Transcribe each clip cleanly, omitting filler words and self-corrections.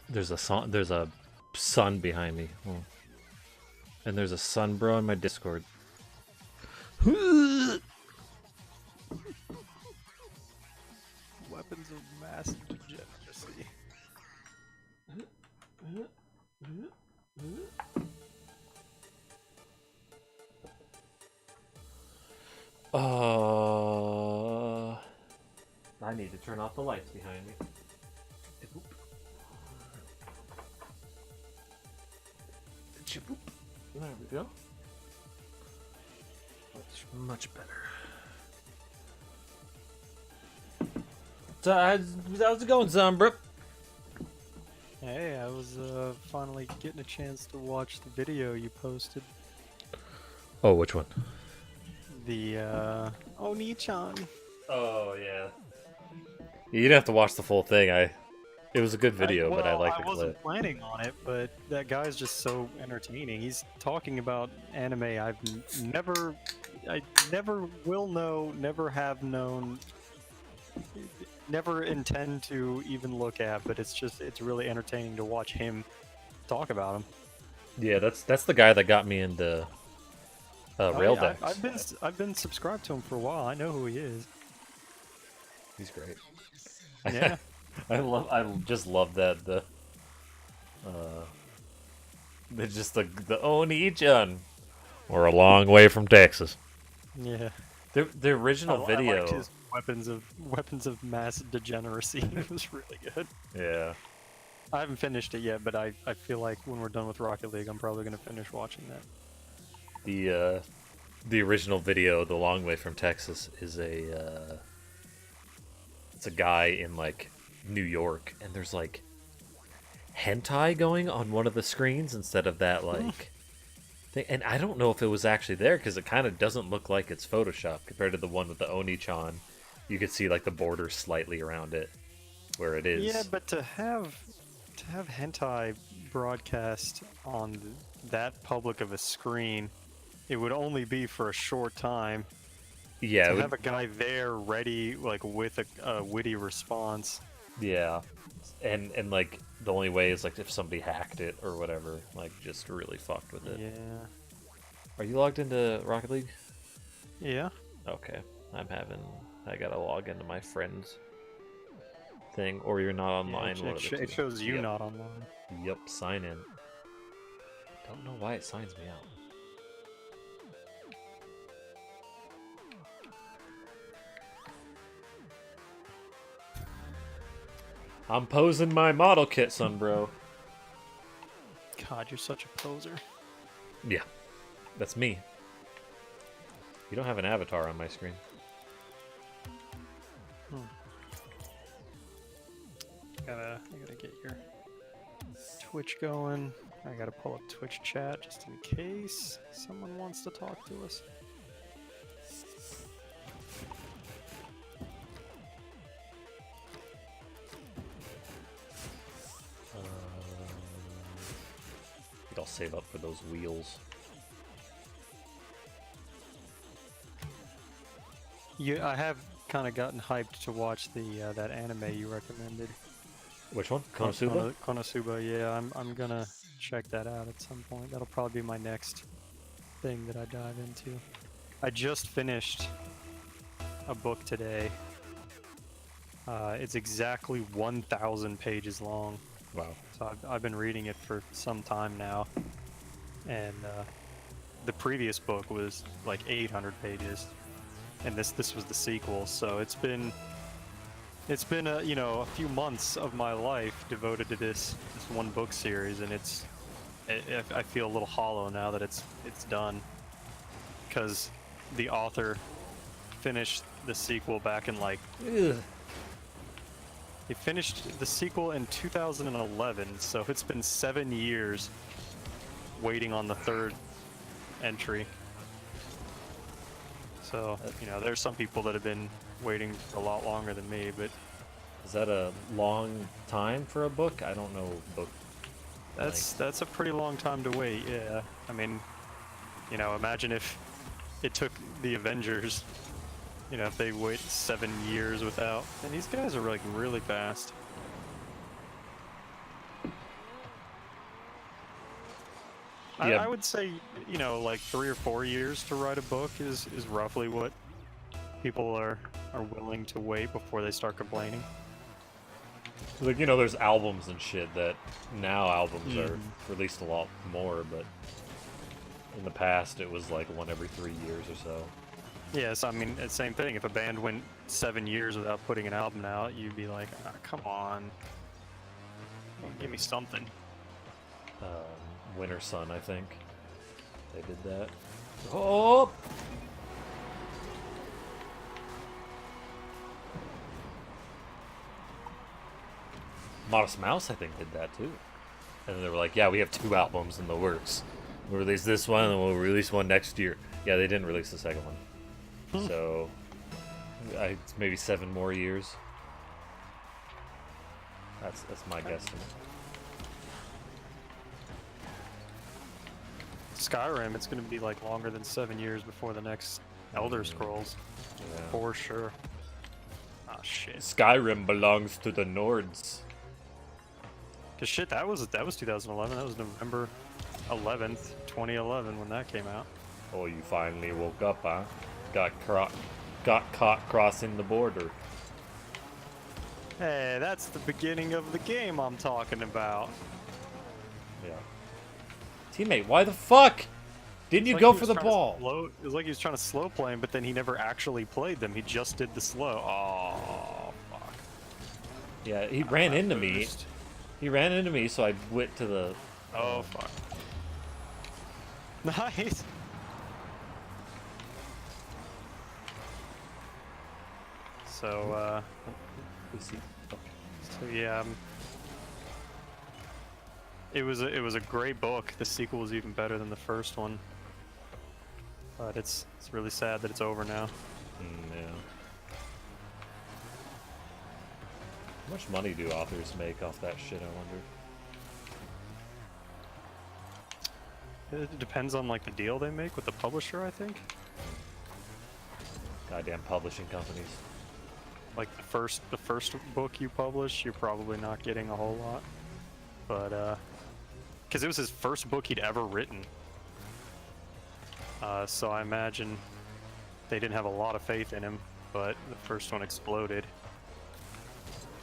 There's a sun. There's a sun behind me. Oh. And there's a sun bro in my Discord. Weapons of mass degeneracy. I need to turn off the lights behind me. There we go. Much better. So, how's it going, Zumbra? Hey, I was finally getting a chance to watch the video you posted. Oh, which one? The Oni-chan. Oh, yeah. You didn't have to watch the full thing. It was a good video, but I like the I wasn't clip. planning on it, but that guy's just so entertaining. He's talking about anime I never will know, never have known, never intend to even look at, but it's really entertaining to watch him talk about them. Yeah, that's the guy that got me into Rail Yeah, Decks. I've been subscribed to him for a while. I know who he is. He's great. Yeah. I just love that the Oni-chan. We're a long way from Texas. Yeah. The original I video. liked his weapons of mass degeneracy. It was really good. Yeah. I haven't finished it yet, but I feel like when we're done with Rocket League, I'm probably gonna finish watching that. The original video, The Long Way from Texas, is it's a guy in like New York, and there's like hentai going on one of the screens instead of that like thing. And I don't know if it was actually there because it kind of doesn't look like it's Photoshop compared to the one with the Oni-chan. You could see like the border slightly around it where it is. Yeah, but to have hentai broadcast on that public of a screen, it would only be for a short time. Yeah, To have a guy there ready, like with a witty response. yeah, and like the only way is like if somebody hacked it or whatever, like just really fucked with it. Yeah. Are you logged into Rocket League? Yeah. Okay, I gotta log into my friends thing, or you're not online. One of the It two. shows you Yep. not online. Yep, sign in. Don't know why it signs me out. I'm posing my model kit, son, bro. God, you're such a poser. Yeah, that's me. You don't have an avatar on my screen. I gotta get your Twitch going. I gotta pull up Twitch chat just in case someone wants to talk to us. I think I'll save up for those wheels. I have kind of gotten hyped to watch the that anime you recommended. Which one? Konosuba? Konosuba, yeah, I'm gonna check that out at some point. That'll probably be my next thing that I dive into. I just finished a book today. It's exactly 1,000 pages long. Wow. So I've been reading it for some time now, and the previous book was like 800 pages, and this was the sequel. So it's been a a few months of my life devoted to this one book series, and I feel a little hollow now that it's done, because the author finished the sequel back in like Ugh. He finished the sequel in 2011, so it's been 7 years waiting on the third entry. So, there's some people that have been waiting a lot longer than me, but Is that a long time for a book? I don't know book. that's a pretty long time to wait, yeah. I mean, imagine if it took the Avengers, if they wait 7 years without. And these guys are like really fast. Yeah. I would say, you know, like 3 or 4 years to write a book is roughly what people are willing to wait before they start complaining. Like, there's albums and shit that now albums are Mhm. released a lot more, but in the past it was like one every 3 years or so. Yes, I mean, it's same thing. If a band went 7 years without putting an album out, you'd be like, ah, come on, give me something. Winter Sun, I think. They did that. Oh! Modest Mouse, I think, did that too. And they were like, yeah, we have 2 albums in the works. We'll release this one, and then we'll release one next year. Yeah, they didn't release the second one. So, it's maybe 7 more years. That's my guesstimate. Skyrim, it's going to be like longer than 7 years before the next Elder Scrolls, Yeah. for sure. Ah, shit. Skyrim belongs to the Nords. Cause shit, that was 2011. That was November 11th, 2011 when that came out. Oh, you finally woke up, huh? Got caught crossing the border. Hey, that's the beginning of the game I'm talking about. Yeah. Teammate, why the fuck didn't you Like go he for was the trying to ball? It was like he was trying to slow play him, but then he never actually played them. He just did the slow. Oh, fuck. Yeah, he ran into me. Boost. He ran into me, so I went to the. Oh, fuck. Nice. So, We see. Oh. so yeah. It was a great book. The sequel was even better than the first one. But it's really sad that it's over now. Yeah. How much money do authors make off that shit, I wonder? It depends on like the deal they make with the publisher, I think. Goddamn publishing companies. Like the first book you publish, you're probably not getting a whole lot. But because it was his first book he'd ever written. So I imagine they didn't have a lot of faith in him, but the first one exploded.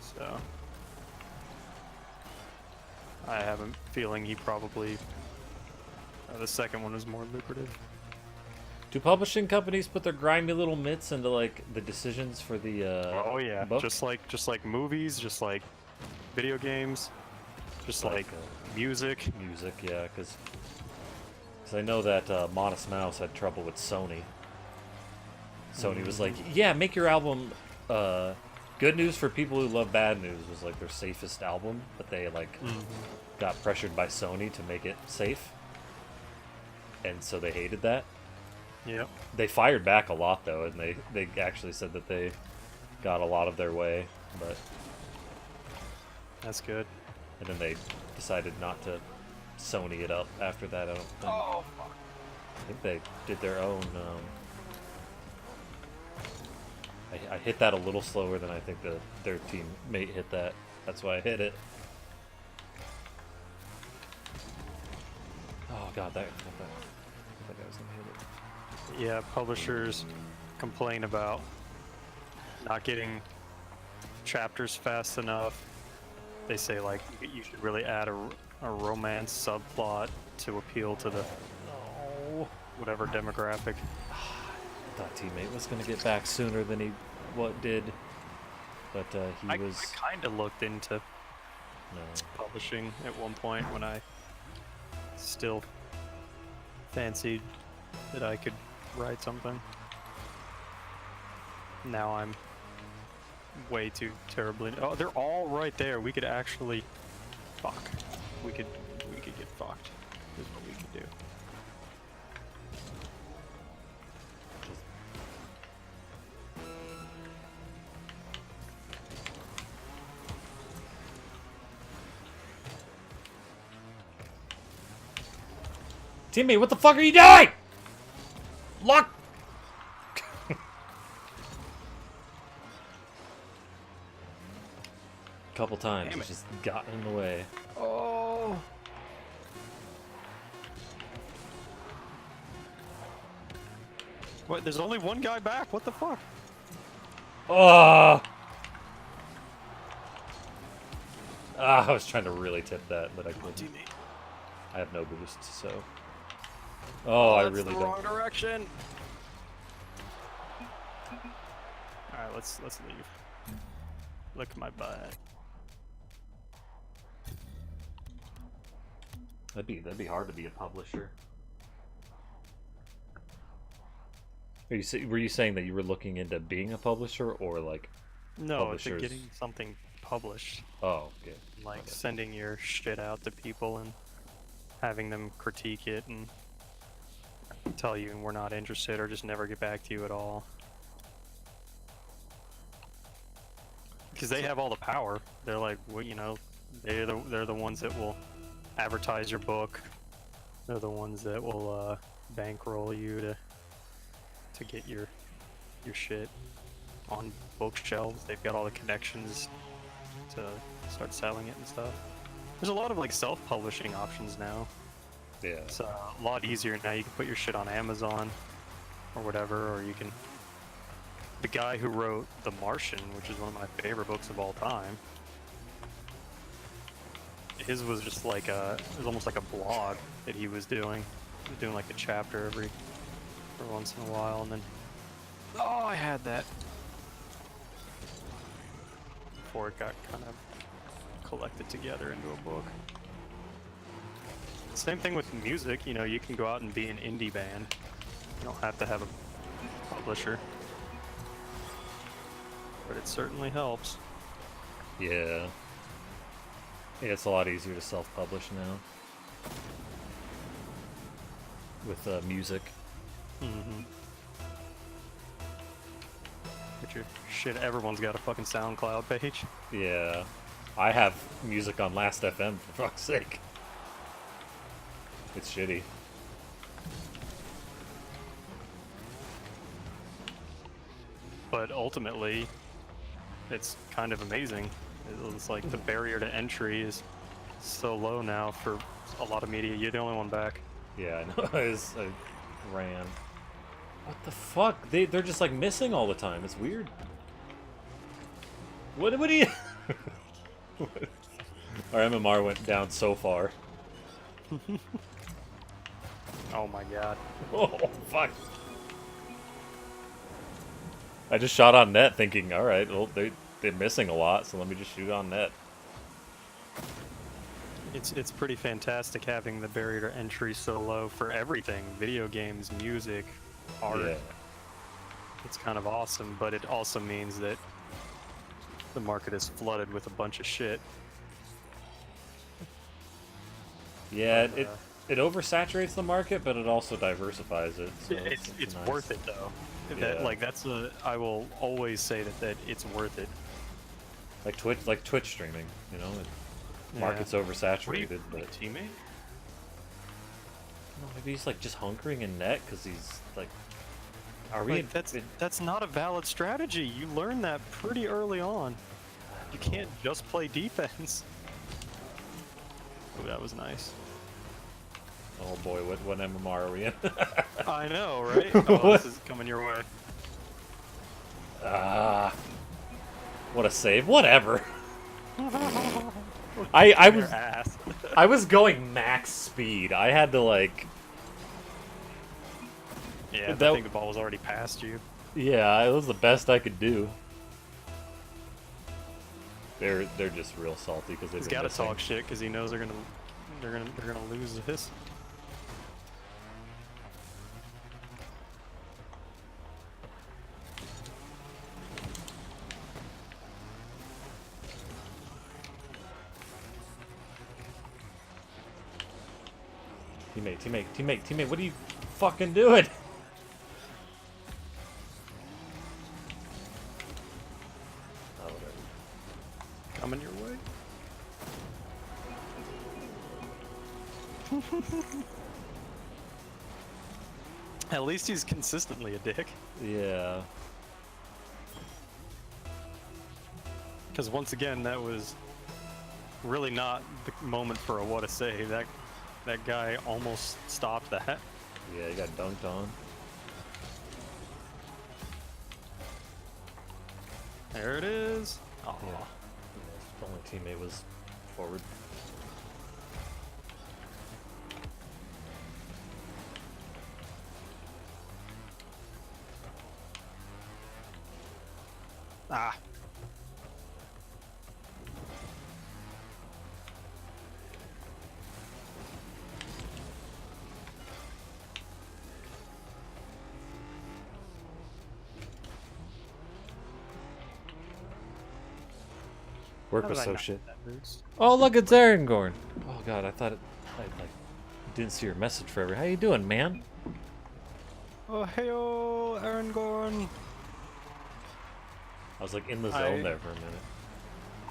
So I have a feeling he probably the second one was more lucrative. Do publishing companies put their grimy little mitts into like the decisions for the Oh yeah, book? just like movies, just like video games, just like music. Music, yeah, because I know that Modest Mouse had trouble with Sony. Sony was like, yeah, make your album Good News for People Who Love Bad News was like their safest album, but they like got pressured by Sony to make it safe. And so they hated that. Yep. They fired back a lot though, and they actually said that they got a lot of their way, but That's good. and then they decided not to Sony it up after that. I don't think. Oh fuck. I think they did their own. I hit that a little slower than I think their teammate hit that. That's why I hit it. Oh god, that guy was gonna hit it. Yeah, publishers complain about not getting chapters fast enough. They say like you should really add a romance subplot to appeal to the whatever demographic. Thought teammate was gonna get back sooner than he did, but I was kind of looked into no. publishing at one point when I still fancied that I could write something. Now I'm way too terribly. Oh, they're all right there. We could actually fuck. We could get fucked. Is what we could do. Teammate, what the fuck are you doing? Lock. Couple times, Damn it's it. just got in the way. Oh. What? There's only one guy back. What the fuck? Oh! I was trying to really tip that, but I couldn't. Teammate. I have no boost, so. Oh, I that's really the don't. wrong direction. All right, let's leave. Look at my butt. That'd be hard to be a publisher. Were you saying that you were looking into being a publisher or like No, to publishers? getting something published. Oh, okay. Like Okay. sending your shit out to people and having them critique it and tell you we're not interested or just never get back to you at all. Because they have all the power. They're like, well, you know, they're the ones that will advertise your book. They're the ones that will bankroll you to get your shit on bookshelves. They've got all the connections to start selling it and stuff. There's a lot of like self-publishing options now. Yeah. It's a lot easier now. You can put your shit on Amazon or whatever, or you can. The guy who wrote The Martian, which is one of my favorite books of all time, his was just like it was almost like a blog that he was doing. He was doing like a chapter every once in a while, and then oh, I had that before it got kind of collected together into a book. Same thing with music, you know, you can go out and be an indie band. You don't have to have a publisher. But it certainly helps. Yeah. Yeah, it's a lot easier to self-publish now. With music. Mm-hmm. But your shit, everyone's got a fucking SoundCloud page. Yeah. I have music on Last.fm, for fuck's sake. It's shitty. But ultimately, it's kind of amazing. It's like the barrier to entry is so low now for a lot of media. You're the only one back. Yeah, I know. I ran. What the fuck? They're just like missing all the time. It's weird. What do you... Our MMR went down so far. Oh my god. Oh, fuck. I just shot on net thinking, alright, well, they're missing a lot, so let me just shoot on net. It's pretty fantastic having the barrier to entry so low for everything. Video games, music, art. Yeah. It's kind of awesome, but it also means that the market is flooded with a bunch of shit. Yeah, But, it oversaturates the market, but it also diversifies it. So it's nice. worth it though. Yeah. I will always say that it's worth it. Like Twitch streaming, you know, market's oversaturated, but teammate? no, maybe he's like just hunkering in net because he's like, are we? Like, that's not a valid strategy. You learn that pretty early on. You can't just play defense. Oh, that was nice. Oh boy, what MMR are we in? I know, right? Oh, this is coming your way. Ah, what a save! Whatever. I was Your ass. I was going max speed. I had to like. Yeah, I That- think the ball was already past you. Yeah, it was the best I could do. They're just real salty because they've He's been got to missing. talk shit because he knows they're gonna lose this. Teammate, what are you fucking doing? Oh, whatever. Coming your way. At least he's consistently a dick. Yeah. Because once again, that was really not the moment for a what a save. That guy almost stopped that. Yeah, he got dunked on. There it is. Oh, Yeah. The only teammate was forward. ah. Work How was did I so not shit. get that boost? Oh, look, it's Aragorn. Oh god, I thought I like didn't see your message forever. How you doing, man? Oh, heyo, Aragorn. I was like in the zone there for a minute.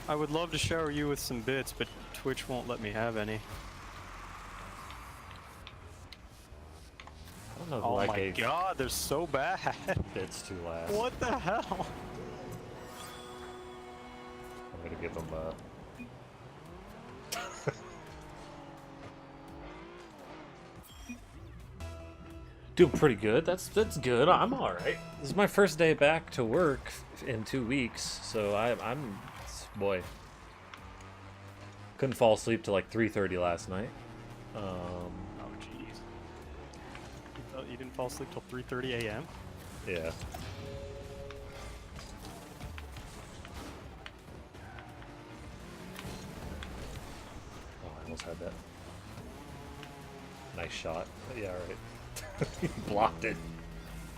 I would love to shower you with some bits, but Twitch won't let me have any. I don't know who Oh I my gave god, they're so bad. bits to last. What the hell? I'm gonna give him doing pretty good. That's good. I'm all right. This is my first day back to work in 2 weeks, so I'm boy. Couldn't fall asleep till like 3:30 last night. Oh jeez. You didn't fall asleep till 3:30 a.m.? Yeah. Oh, I almost had that. Nice shot. Yeah, all right. He blocked it.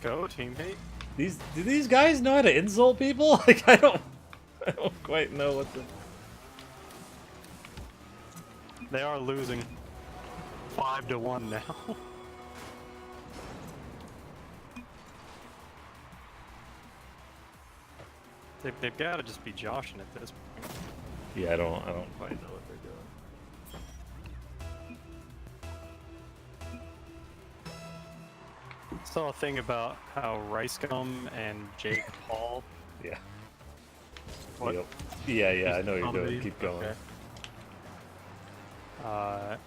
Go, teammate. Do these guys know how to insult people? Like I don't quite know what the. They are losing 5-1 now. They've got to just be joshing at this point. Yeah, I don't quite know what they're doing. Saw a thing about how Ricegum and Jake Paul. Yeah. What? Yep. Yeah, I know what you're doing. Comedy? Keep going. Okay.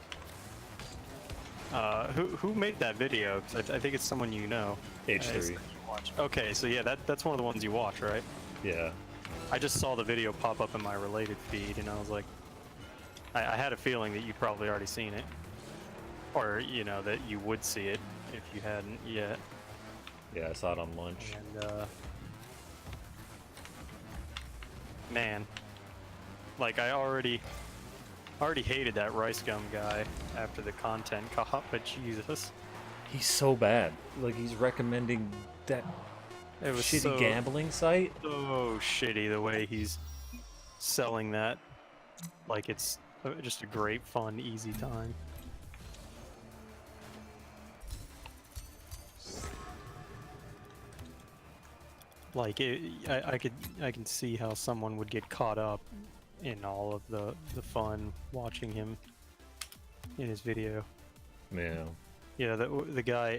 Who made that video? 'Cause I think it's someone you know. H3. You watch. Okay, so yeah, that's one of the ones you watch, right? Yeah. I just saw the video pop up in my related feed, and I was like, I had a feeling that you'd probably already seen it, or you know that you would see it if you hadn't yet. Yeah, I saw it on lunch. And man, like I already hated that Ricegum guy after the content cop, but Jesus, He's so bad. Like he's recommending that it was shitty so, gambling site. so shitty the way he's selling that, like it's just a great, fun, easy time. Like I can see how someone would get caught up in all of the fun watching him in his video. Yeah. Yeah, the guy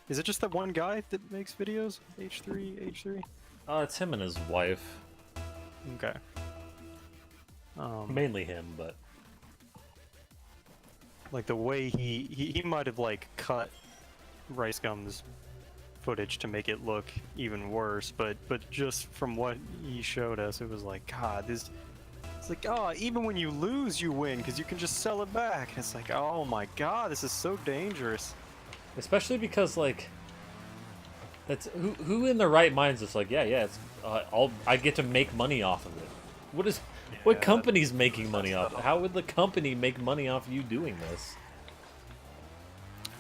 is it just that one guy that makes videos? H3? It's him and his wife. Okay. Mainly him, but Like the way he might have like cut Ricegum's footage to make it look even worse, but just from what he showed us, it was like, God, this. It's like, oh, even when you lose, you win because you can just sell it back. And it's like, oh my God, this is so dangerous. especially because like that's who in their right mind is just like it's I get to make money off of it. What Yeah, company's making money that's off? tough. How would the company make money off you doing this?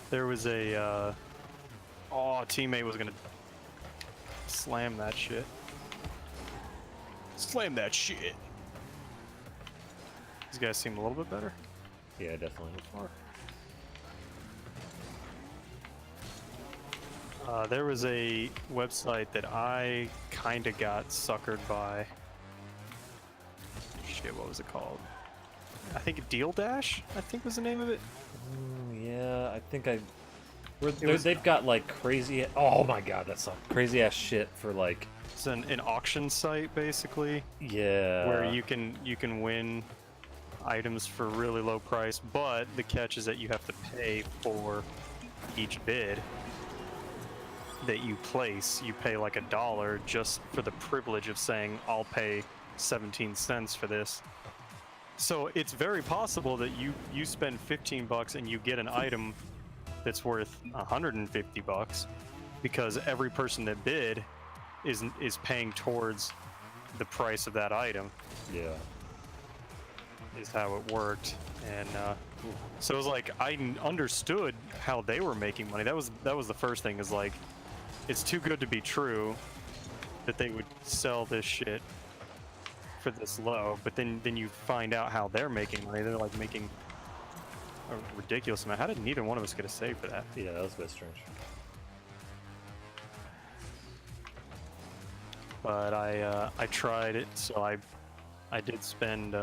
There was a teammate was gonna slam that shit. Slam that shit. These guys seem a little bit better. Yeah, definitely. There was a website that I kind of got suckered by. Shit, what was it called? I think Deal Dash, I think was the name of it. Yeah, I think was- they've got like crazy. Oh my god, that's some crazy ass shit for like. It's an auction site basically, Yeah. where you can win items for really low price, but the catch is that you have to pay for each bid. that you place, you pay like $1 just for the privilege of saying, I'll pay 17 cents for this. So it's very possible that you spend 15 bucks and you get an item that's worth 150 bucks because every person that bid is paying towards the price of that item. Yeah. Is how it worked. And so it was like I understood how they were making money. That was the first thing, is like, it's too good to be true that they would sell this shit for this low. But then you find out how they're making money. They're like making a ridiculous amount. How did neither one of us get a save for that? Yeah, that was a bit strange. But I tried it, so I did spend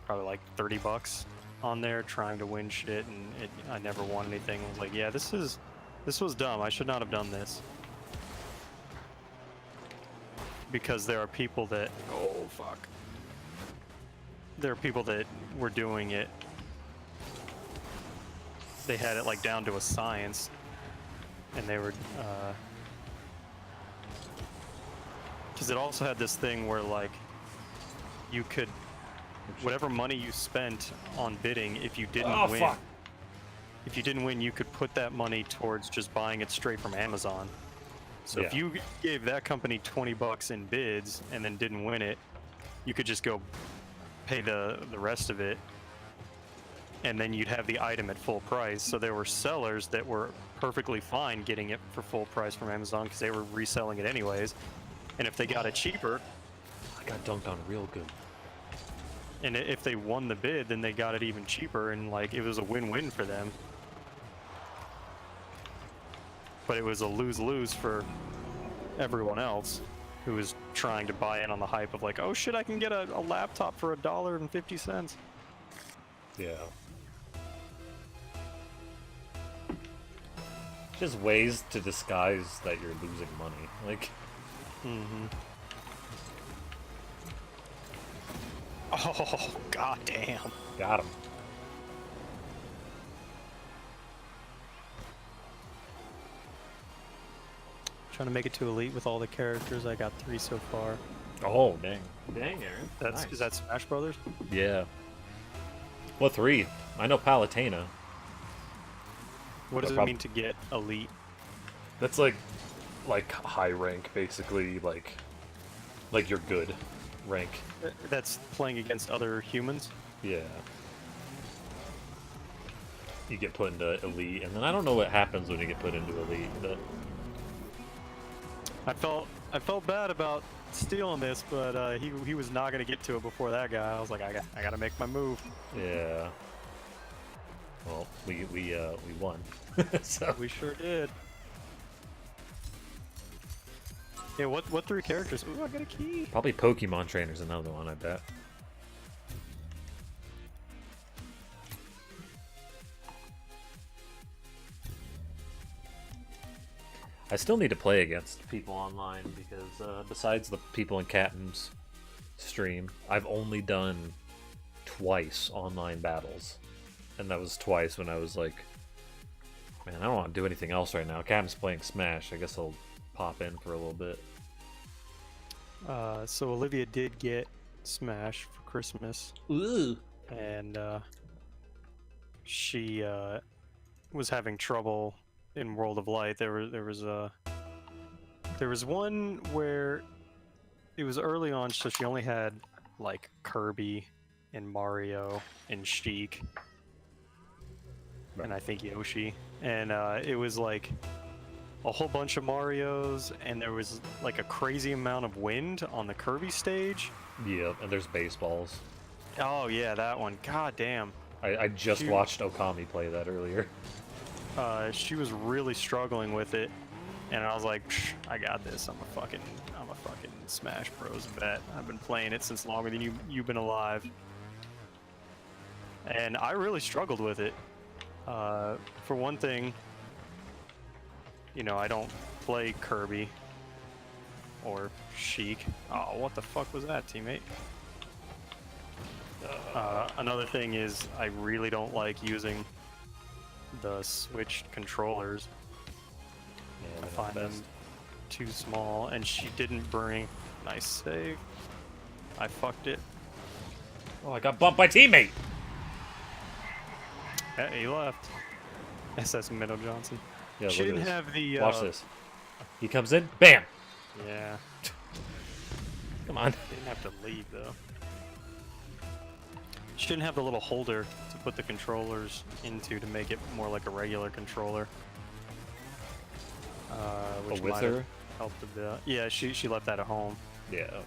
probably like 30 bucks on there trying to win shit, and I never won anything. I was like, yeah, this was dumb. I should not have done this. Because there are people that, oh fuck, there are people that were doing it. They had it like down to a science, and they were because it also had this thing where like you could, whatever money you spent on bidding, if you didn't win, if you didn't win, you could put that money towards just buying it straight from Amazon. So if you gave that company 20 bucks in bids and then didn't win it, you could just go pay the rest of it, and then you'd have the item at full price. So there were sellers that were perfectly fine getting it for full price from Amazon because they were reselling it anyways. And if they got it cheaper, I got dunked on real good. and if they won the bid, then they got it even cheaper, and like it was a win-win for them. But it was a lose-lose for everyone else who was trying to buy in on the hype of like, oh shit, I can get a laptop for $1.50. Yeah. Just ways to disguise that you're losing money. Like, oh, goddamn. got him. Trying to make it to Elite with all the characters. I got 3 so far. Oh, dang. Dang, Aaron. That's Nice. Is that Smash Brothers? Yeah. What 3? I know Palutena. What does But it prob- mean to get Elite? That's like high rank, basically, like you're good rank. That's playing against other humans? Yeah. You get put into elite, and then I don't know what happens when you get put into elite, but I felt bad about stealing this, but he was not gonna get to it before that guy. I was like, I gotta make my move. yeah. Well, we won. So We sure did. Yeah, what 3 characters? Ooh, I got a key. probably Pokemon Trainer's another one, I bet. I still need to play against people online because besides the people in Captain's stream, I've only done twice online battles. And that was twice when I was like, man, I don't want to do anything else right now. Captain's playing Smash. I guess I'll pop in for a little bit. So Olivia did get Smash for Christmas. Ooh. And she was having trouble in World of Light. There was one where it was early on, so she only had like Kirby and Mario and Sheik, and I think Yoshi, and it was like a whole bunch of Marios, and there was like a crazy amount of wind on the Kirby stage. Yeah, and there's baseballs. Oh yeah, that one. God damn. I just She- watched Okami play that earlier. She was really struggling with it, and I was like, "Psh, I got this. I'm a fucking Smash Bros. Vet. I've been playing it since longer than you've been alive." And I really struggled with it. For one thing, you know, I don't play Kirby or Sheik. Oh, what the fuck was that, teammate? Another thing is I really don't like using the switched controllers. Yeah, I they're find not them best. too small, and she didn't bring. Nice save. I fucked it. Oh, I got bumped by teammate. Yeah, he left. SS Minnow Johnson. Yeah, She look at didn't this. have the. Watch this. He comes in, bam. Yeah, Come on. didn't have to leave though. She didn't have the little holder to put the controllers into to make it more like a regular controller. Which with might have her? helped a bit. Yeah, she left that at home. Yeah. Okay.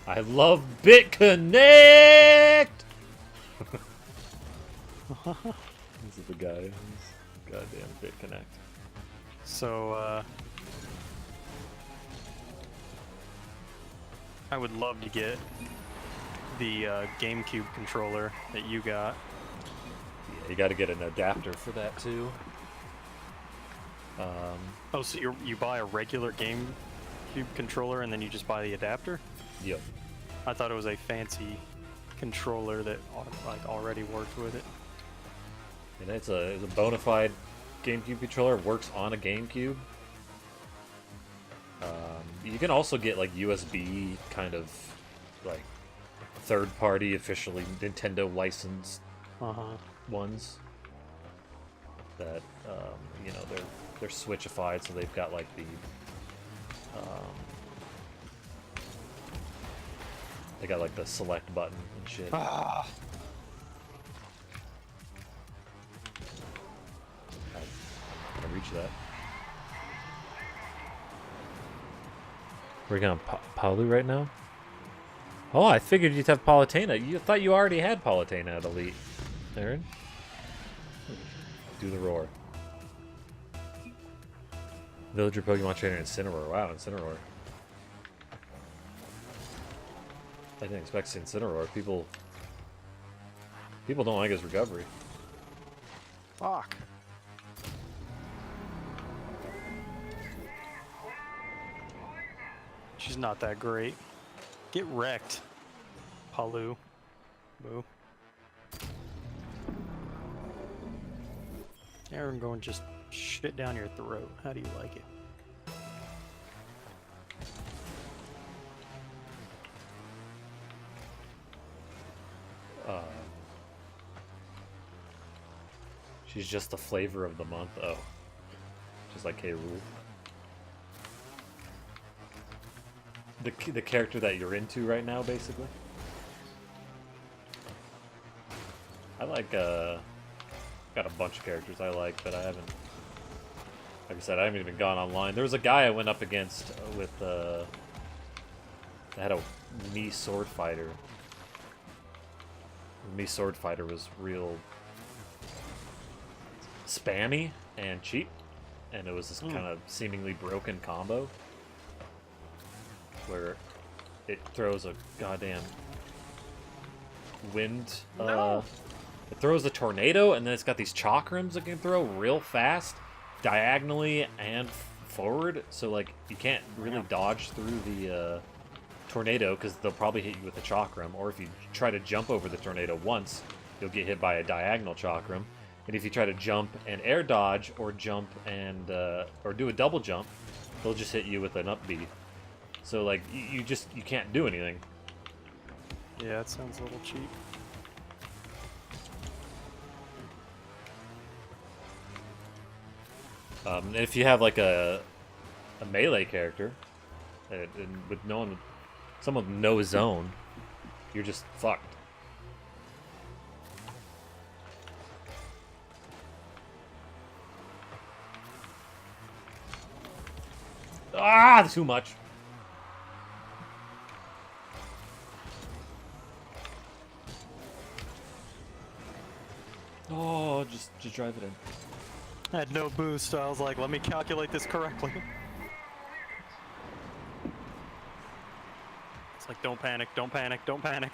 I love BitConnect. This is the guy who's goddamn BitConnect. So I would love to get the GameCube controller that you got. Yeah, you got to get an adapter for that too. Oh, so you buy a regular GameCube controller and then you just buy the adapter? Yep. I thought it was a fancy controller that like already worked with it. And it's a bona fide GameCube controller. Works on a GameCube. You can also get like USB kind of like third-party, officially Nintendo licensed ones that you know they're switchified, so they've got like the they got like the select button and shit. Ah. I'm gonna reach that. We're going Palu right now. Oh, I figured you'd have Palutena. You thought you already had Palutena at Elite, Aaron. Do the roar. Villager Pokemon Trainer Incineroar. Wow, Incineroar. I didn't expect to see Incineroar. People don't like his recovery. Fuck. She's not that great. Get wrecked, Palu. Boo. Aaron going just shit down your throat. How do you like it? She's just the flavor of the month. Oh. Just like K. Rool. The character that you're into right now, basically. I like, got a bunch of characters I like, but I haven't, like I said, I haven't even gone online. There was a guy I went up against with, that had a Mii Sword Fighter. Mii Sword Fighter was real spammy and cheap, and it was this kind of seemingly broken combo where it throws a goddamn wind. It throws a tornado, and then it's got these chakrams it can throw real fast, diagonally and forward. So like you can't really dodge through the tornado because they'll probably hit you with a chakram. Or if you try to jump over the tornado once, you'll get hit by a diagonal chakram. And if you try to jump and air dodge, or jump and or do a double jump, they'll just hit you with an up B. So like you can't do anything. Yeah, it sounds a little cheap. And if you have like a melee character, and with someone with no zone, you're just fucked. Ah, too much. Oh, just drive it in. I had no boost. I was like, let me calculate this correctly. It's like, don't panic, don't panic, don't panic.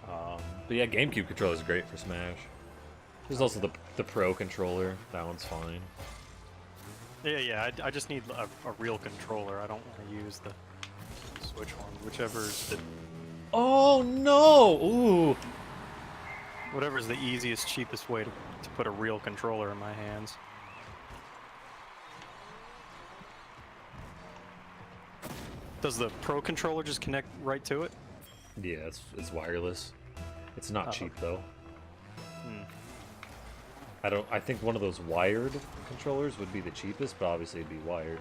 But yeah, GameCube controller is great for Smash. There's also the Pro controller. That one's fine. Yeah, I just need a real controller. I don't want to use the Switch one, whichever is the... Oh no! Ooh. Whatever's the easiest, cheapest way to put a real controller in my hands. Does the Pro controller just connect right to it? Yeah, it's wireless. It's not Oh, cheap though. Hmm. I think one of those wired controllers would be the cheapest, but obviously it'd be wired.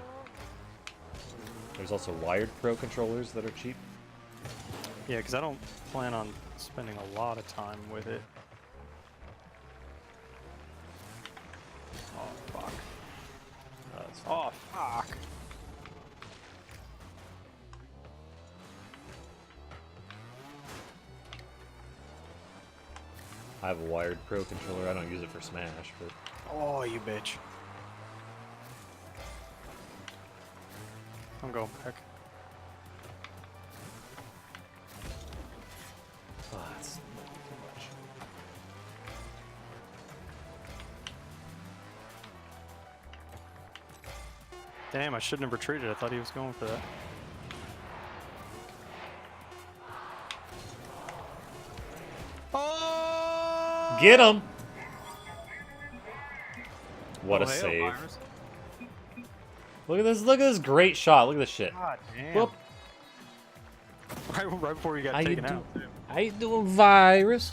There's also wired Pro controllers that are cheap. Yeah, because I don't plan on spending a lot of time with it. Oh, fuck. That's Oh, fuck. I have a wired Pro controller. I don't use it for Smash, but Oh, you bitch. I'm going back. oh, that's too much. Damn, I shouldn't have retreated. I thought he was going for that. Oh! Get him! What Oh, a hey, save! Elvirus. Look at this! Look at this great shot! Look at this shit! God damn. Whoop. Right before you got How you taken do- out, too. How you doing, virus?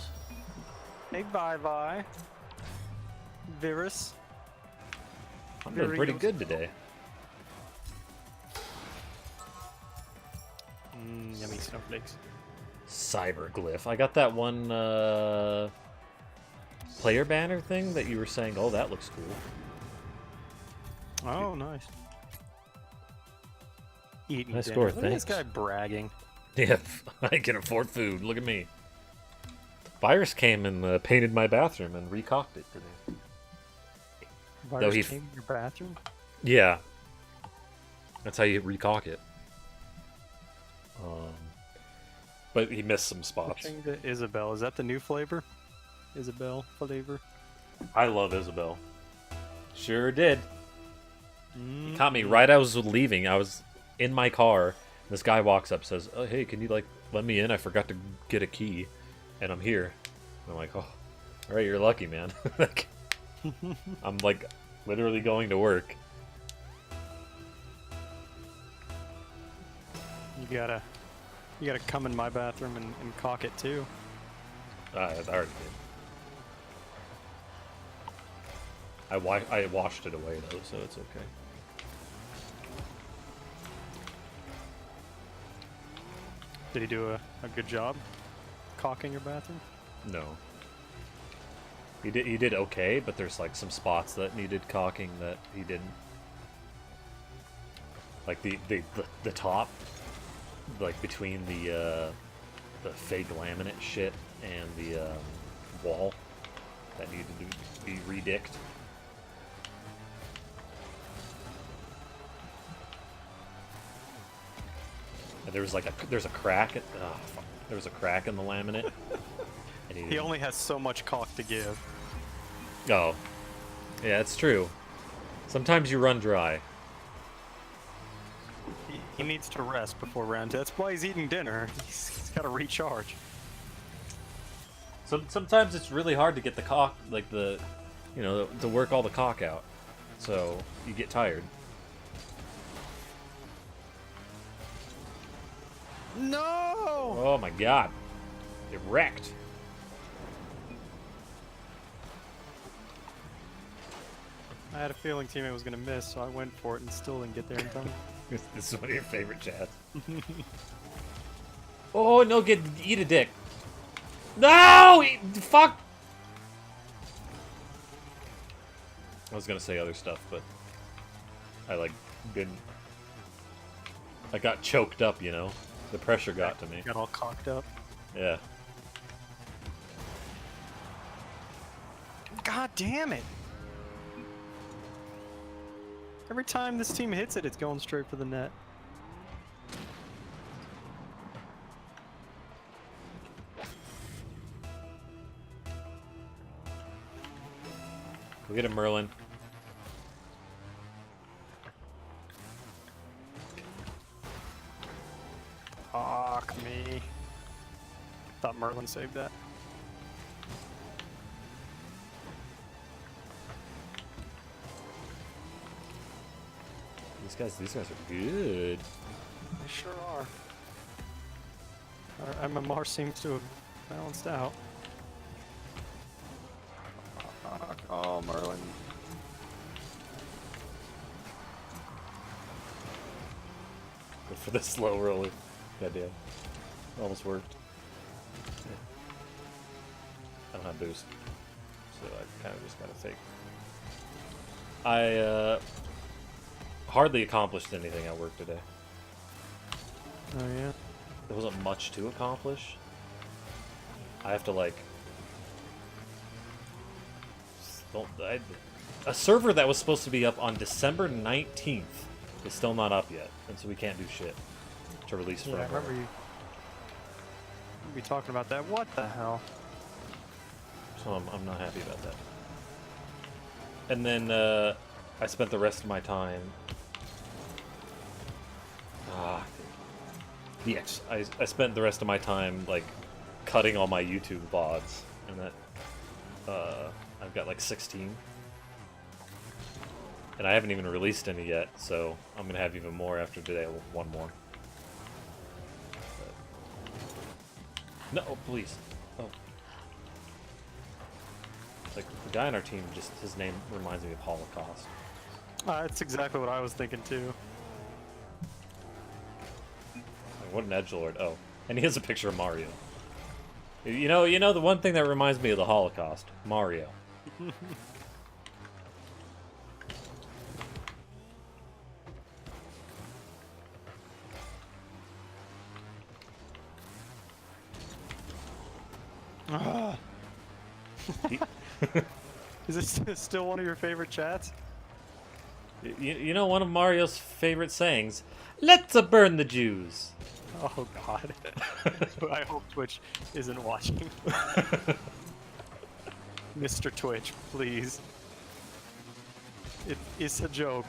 Hey, bye-bye. Virus. I'm doing pretty good today. Yummy snowflakes. Cyberglyph. I got that one player banner thing that you were saying. Oh, that looks cool. Oh, nice. Eating Nice dinner. score, Look at this thanks. guy bragging. Yeah, I can afford food. Look at me. Virus came and painted my bathroom and recocked it today. Virus he- came in your bathroom? Yeah, that's how you recock it. But he missed some spots. Switching to Isabel. Is that the new flavor? Isabel flavor? I love Isabel. Sure did. Mm. Caught me right as I was leaving. I was in my car. This guy walks up, says, "Oh, hey, can you like let me in? I forgot to get a key, and I'm here." I'm like, "Oh, all right, you're lucky, man." Like, I'm like literally going to work. You gotta come in my bathroom and cock it too. I already did. I washed it away though, so it's okay. Did he do a good job cocking your bathroom? No. He did okay, but there's like some spots that needed caulking that he didn't. Like the top, like between the fake laminate shit and the wall, that needed to be redicked. And there's a crack. There was a crack in the laminate. And He only has so much caulk to give. Oh, yeah, it's true. Sometimes you run dry. He needs to rest before round two. That's why he's eating dinner. He's got to recharge. Sometimes it's really hard to get the caulk, like to work all the caulk out. So you get tired. No! Oh my god, it wrecked. I had a feeling teammate was gonna miss, so I went for it and still didn't get there in time. This is one of your favorite chats. Oh no, eat a dick. No, fuck. I was gonna say other stuff, but I didn't. I got choked up, you know. The pressure got to me. Got all cocked up. Yeah. God damn it! Every time this team hits it, it's going straight for the net. Go get him, Merlin. Fuck me. Thought Merlin saved that. These guys are good. They sure are. Our MMR seems to have balanced out. Oh, Merlin. Good for the slow roller. Goddamn. Almost worked. I don't have boost, so I kind of just gotta fake. I hardly accomplished anything at work today. Oh yeah. There wasn't much to accomplish. I have to like a server that was supposed to be up on December 19th is still not up yet, and so we can't do shit to release Yeah, I forever. remember you be talking about that. What the hell? So I'm not happy about that. And then I spent the rest of my time. I spent the rest of my time like cutting all my YouTube VODs, and that I've got like 16, and I haven't even released any yet. So I'm gonna have even more after today. One more. But... No, please. Oh. Like, the guy on our team, just his name reminds me of Holocaust. That's exactly what I was thinking too. Like, what an edgelord. Oh, and he has a picture of Mario. You know the one thing that reminds me of the Holocaust? Mario. Is this still one of your favorite chats? You know one of Mario's favorite sayings? Let's burn the Jews. Oh god. I hope Twitch isn't watching. Mr. Twitch, please. It's a joke.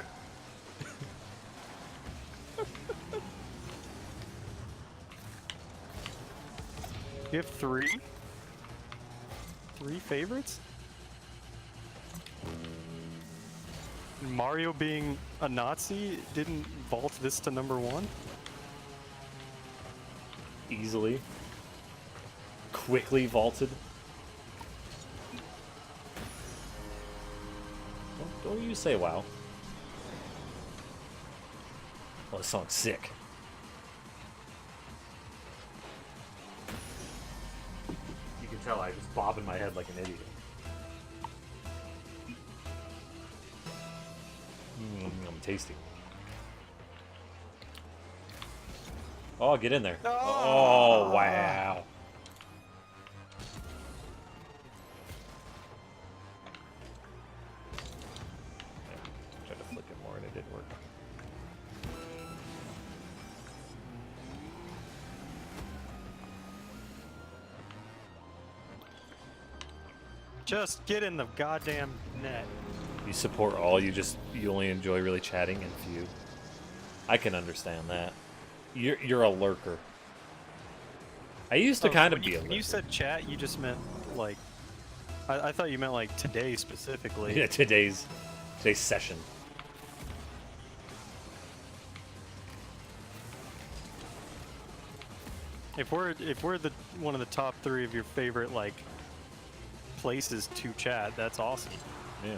You have three? Three favorites? Mario being a Nazi didn't vault this to number one? Easily. Quickly vaulted. Don't you say wow. Oh, this song's sick. You can tell I just bobbing my head like an idiot. I'm tasty. Oh, get in there. Oh, wow. Tried to flick it more and it didn't work. Just get in the goddamn net. You support all, you only enjoy really chatting and few. I can understand that. You're a lurker. I used to kind of be a lurker. When you said chat, you just meant like I thought you meant like today specifically. Yeah, today's session. If we're the one of the top 3 of your favorite like places to chat, that's awesome. Yeah.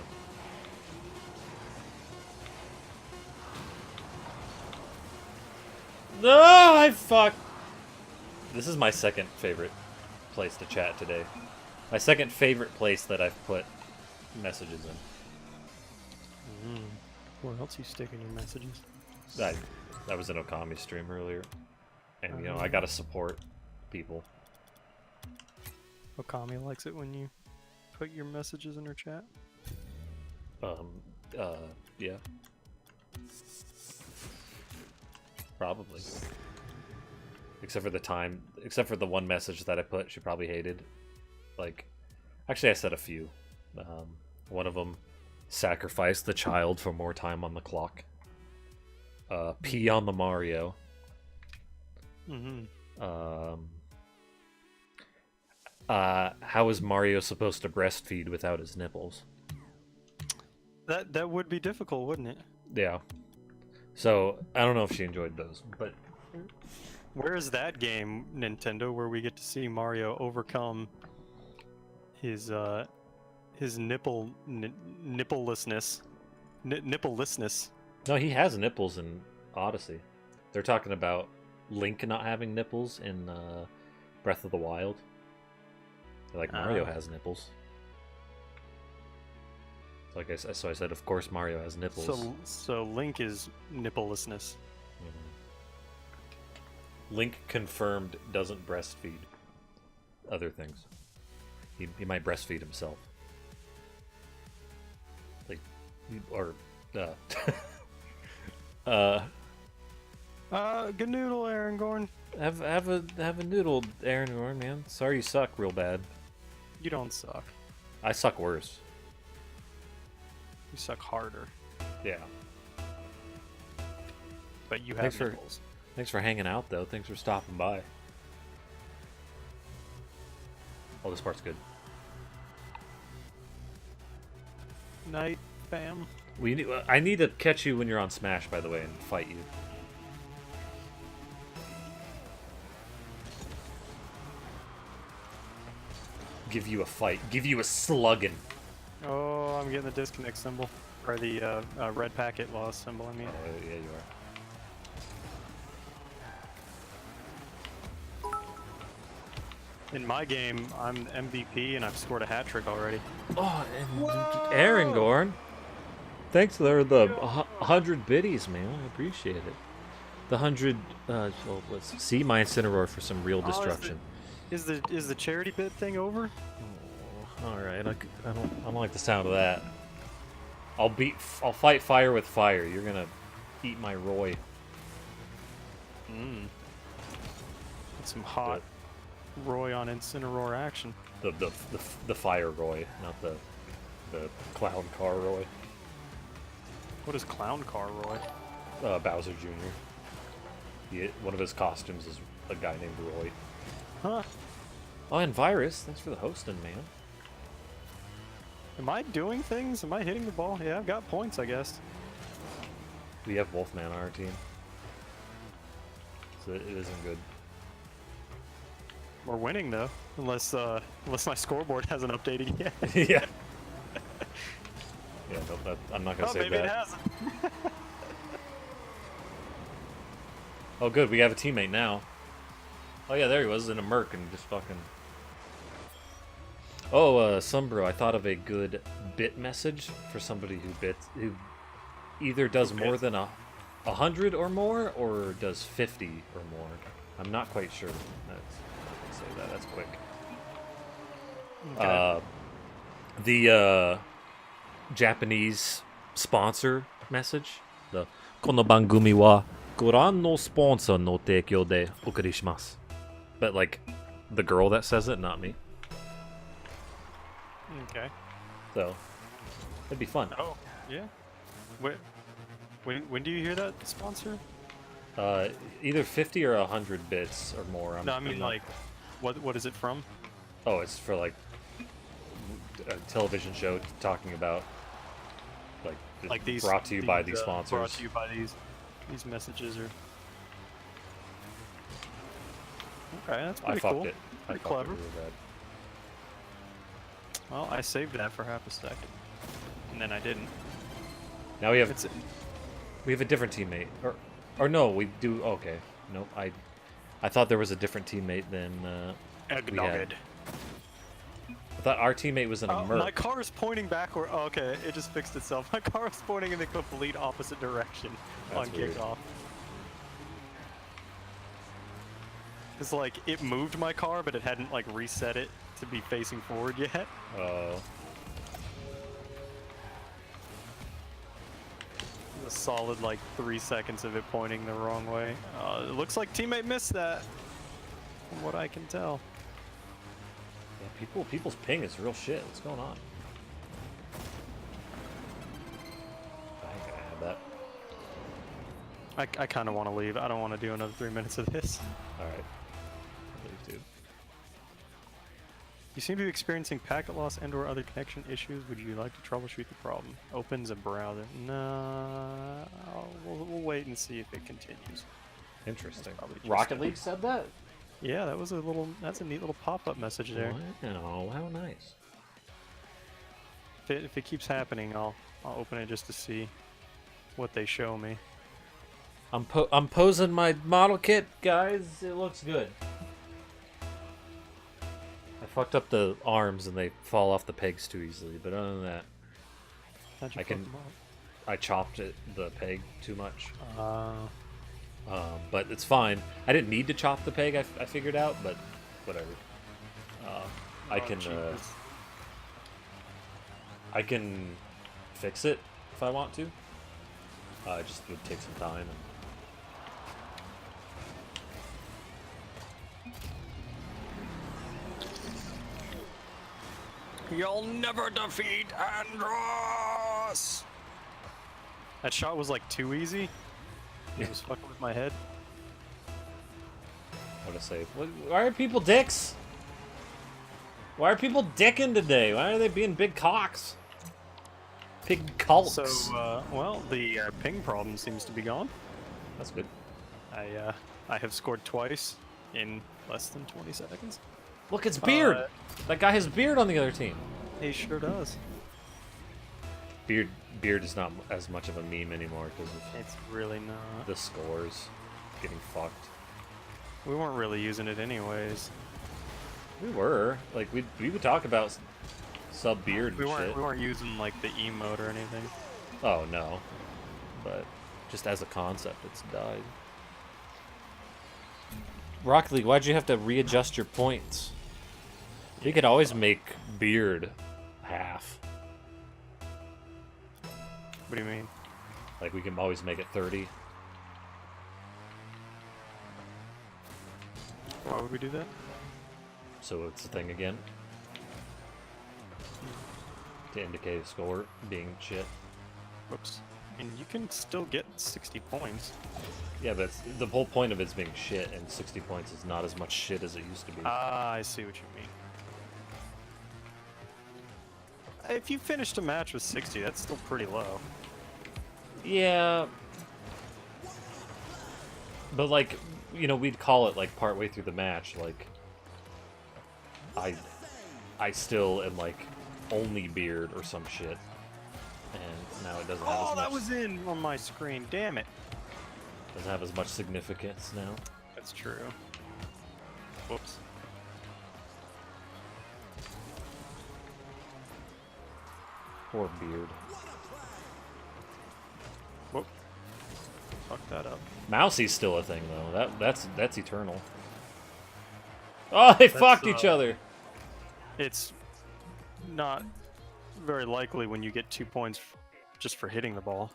No, I fuck. This is my second favorite place to chat today. My second favorite place that I've put messages in. Where else you sticking your messages? That was an Okami stream earlier, and you know I gotta support people. Okami likes it when you put your messages in her chat. Yeah. Probably. Except for the one message that I put, she probably hated. Like, actually I said a few. One of them, sacrifice the child for more time on the clock. Pee on the Mario. How is Mario supposed to breastfeed without his nipples? That would be difficult, wouldn't it? Yeah. So I don't know if she enjoyed those, but Where is that game, Nintendo, where we get to see Mario overcome his nipplelessness, nipplelessness? no, he has nipples in Odyssey. They're talking about Link not having nipples in Breath of the Wild. They're like Mario has nipples. So I said, of course Mario has nipples. So Link is nipplelessness. Mhm. Link confirmed doesn't breastfeed other things. He might breastfeed himself. Like, or Good noodle, Aragorn. have a noodle, Aaron, man. Sorry you suck real bad. You don't suck. I suck worse. You suck harder. Yeah. But you have Thanks for- nipples. Thanks for hanging out, though. Thanks for stopping by. Oh, this part's good. Night, fam. I need to catch you when you're on Smash, by the way, and fight you. Give you a fight. Give you a slugging. Oh, I'm getting the disconnect symbol. Or the red packet loss symbol, I mean. Yeah, you are. In my game, I'm MVP and I've scored a hat trick already. Oh, and Aragorn. Thanks for the 100 biddies, man. I appreciate it. The 100. Let's see my Incineroar for some real destruction. Is the charity bit thing over? Oh, all right. I don't like the sound of that. I'll fight fire with fire. You're gonna eat my Roy. That's some hot Roy on Incineroar action. The fire Roy, not the clown car Roy. What is Clown Car Roy? Bowser Jr. One of his costumes is a guy named Roy. Huh. Oh, and Virus, thanks for the hosting, man. Am I doing things? Am I hitting the ball? Yeah, I've got points, I guess. We have Wolfman on our team. So it isn't good. We're winning though, unless my scoreboard hasn't updated yet. Yeah. Yeah, nope, I'm not gonna Oh, say maybe it that. hasn't. Oh, good, we have a teammate now. Oh yeah, there he was in a Merc and just fucking. Oh, Sumbro, I thought of a good bit message for somebody who either does more than 100 or more, or does 50 or more. I'm not quite sure. Let's say that. That's quick. Okay. The Japanese sponsor message. The この番組はご覧のスポンサーの提供でお送りします. But like the girl that says it, not me. Okay. So it'd be fun. Oh, yeah. When do you hear that sponsor? Either 50 or 100 bits or more. No, I mean like, what is it from? Oh, it's for like a television show talking about Like these brought to you by these sponsors. Brought to you by these messages or. Okay, that's pretty I fucked cool. it. Pretty I clever. fucked it real bad. Well, I saved that for half a second, and then I didn't. Now we have It's a different teammate, or no, we do. Okay, nope. I thought there was a different teammate than we had. I thought our teammate was in a Merc. My car is pointing backward. Oh, okay, it just fixed itself. My car is pointing in the complete opposite direction That's on weird. kickoff. It's like it moved my car, but it hadn't like reset it to be facing forward yet. A solid like 3 seconds of it pointing the wrong way. It looks like teammate missed that, from what I can tell. Yeah, people's ping is real shit. What's going on? I ain't gonna have that. I kind of want to leave. I don't want to do another 3 minutes of this. All right. Please, dude. You seem to be experiencing packet loss and/or other connection issues. Would you like to troubleshoot the problem? Opens a browser. No, we'll wait and see if it continues. Interesting. probably just Rocket a- League said that? Yeah, that's a neat little pop-up message there. Wow, how nice. If it keeps happening, I'll open it just to see what they show me. I'm posing my model kit, guys. It looks good. I fucked up the arms and they fall off the pegs too easily, but other than that, How'd you I fuck can- them I chopped the peg too much. up? But it's fine. I didn't need to chop the peg. I figured out, but whatever. I can Jesus. I can fix it if I want to. It just would take some time. You'll never defeat Andros! That shot was like too easy. It was fucking with my head. What to say? Why are people dicks? Why are people dicking today? Why are they being big cocks? Big culks. So, well, the ping problem seems to be gone. That's good. I have scored twice in less than 20 seconds. Look, it's Beard. That guy has Beard on the other team. He sure does. Beard is not as much of a meme anymore because of It's really not. the scores getting fucked. We weren't really using it anyways. We were like we would talk about sub Beard We and weren't shit. we weren't using like the emote or anything. Oh no, but just as a concept, it's died. Rocket League, why'd you have to readjust your points? We could always make Beard half. What do you mean? Like we can always make it 30. Why would we do that? So it's a thing again. To indicate a score being shit. Whoops. And you can still get 60 points. Yeah, but the whole point of it's being shit, and 60 points is not as much shit as it used to be. Ah, I see what you mean. If you finished a match with 60, that's still pretty low. Yeah. But like, you know, we'd call it like partway through the match, like I still am like only Beard or some shit. And now it doesn't have Oh, as much that was in on my screen. Damn it. doesn't have as much significance now. That's true. Whoops. Poor Beard. Whoop. Fuck that up. Mousie's still a thing though. That's eternal. Oh, they fucked each other. It's not very likely when you get 2 points just for hitting the ball.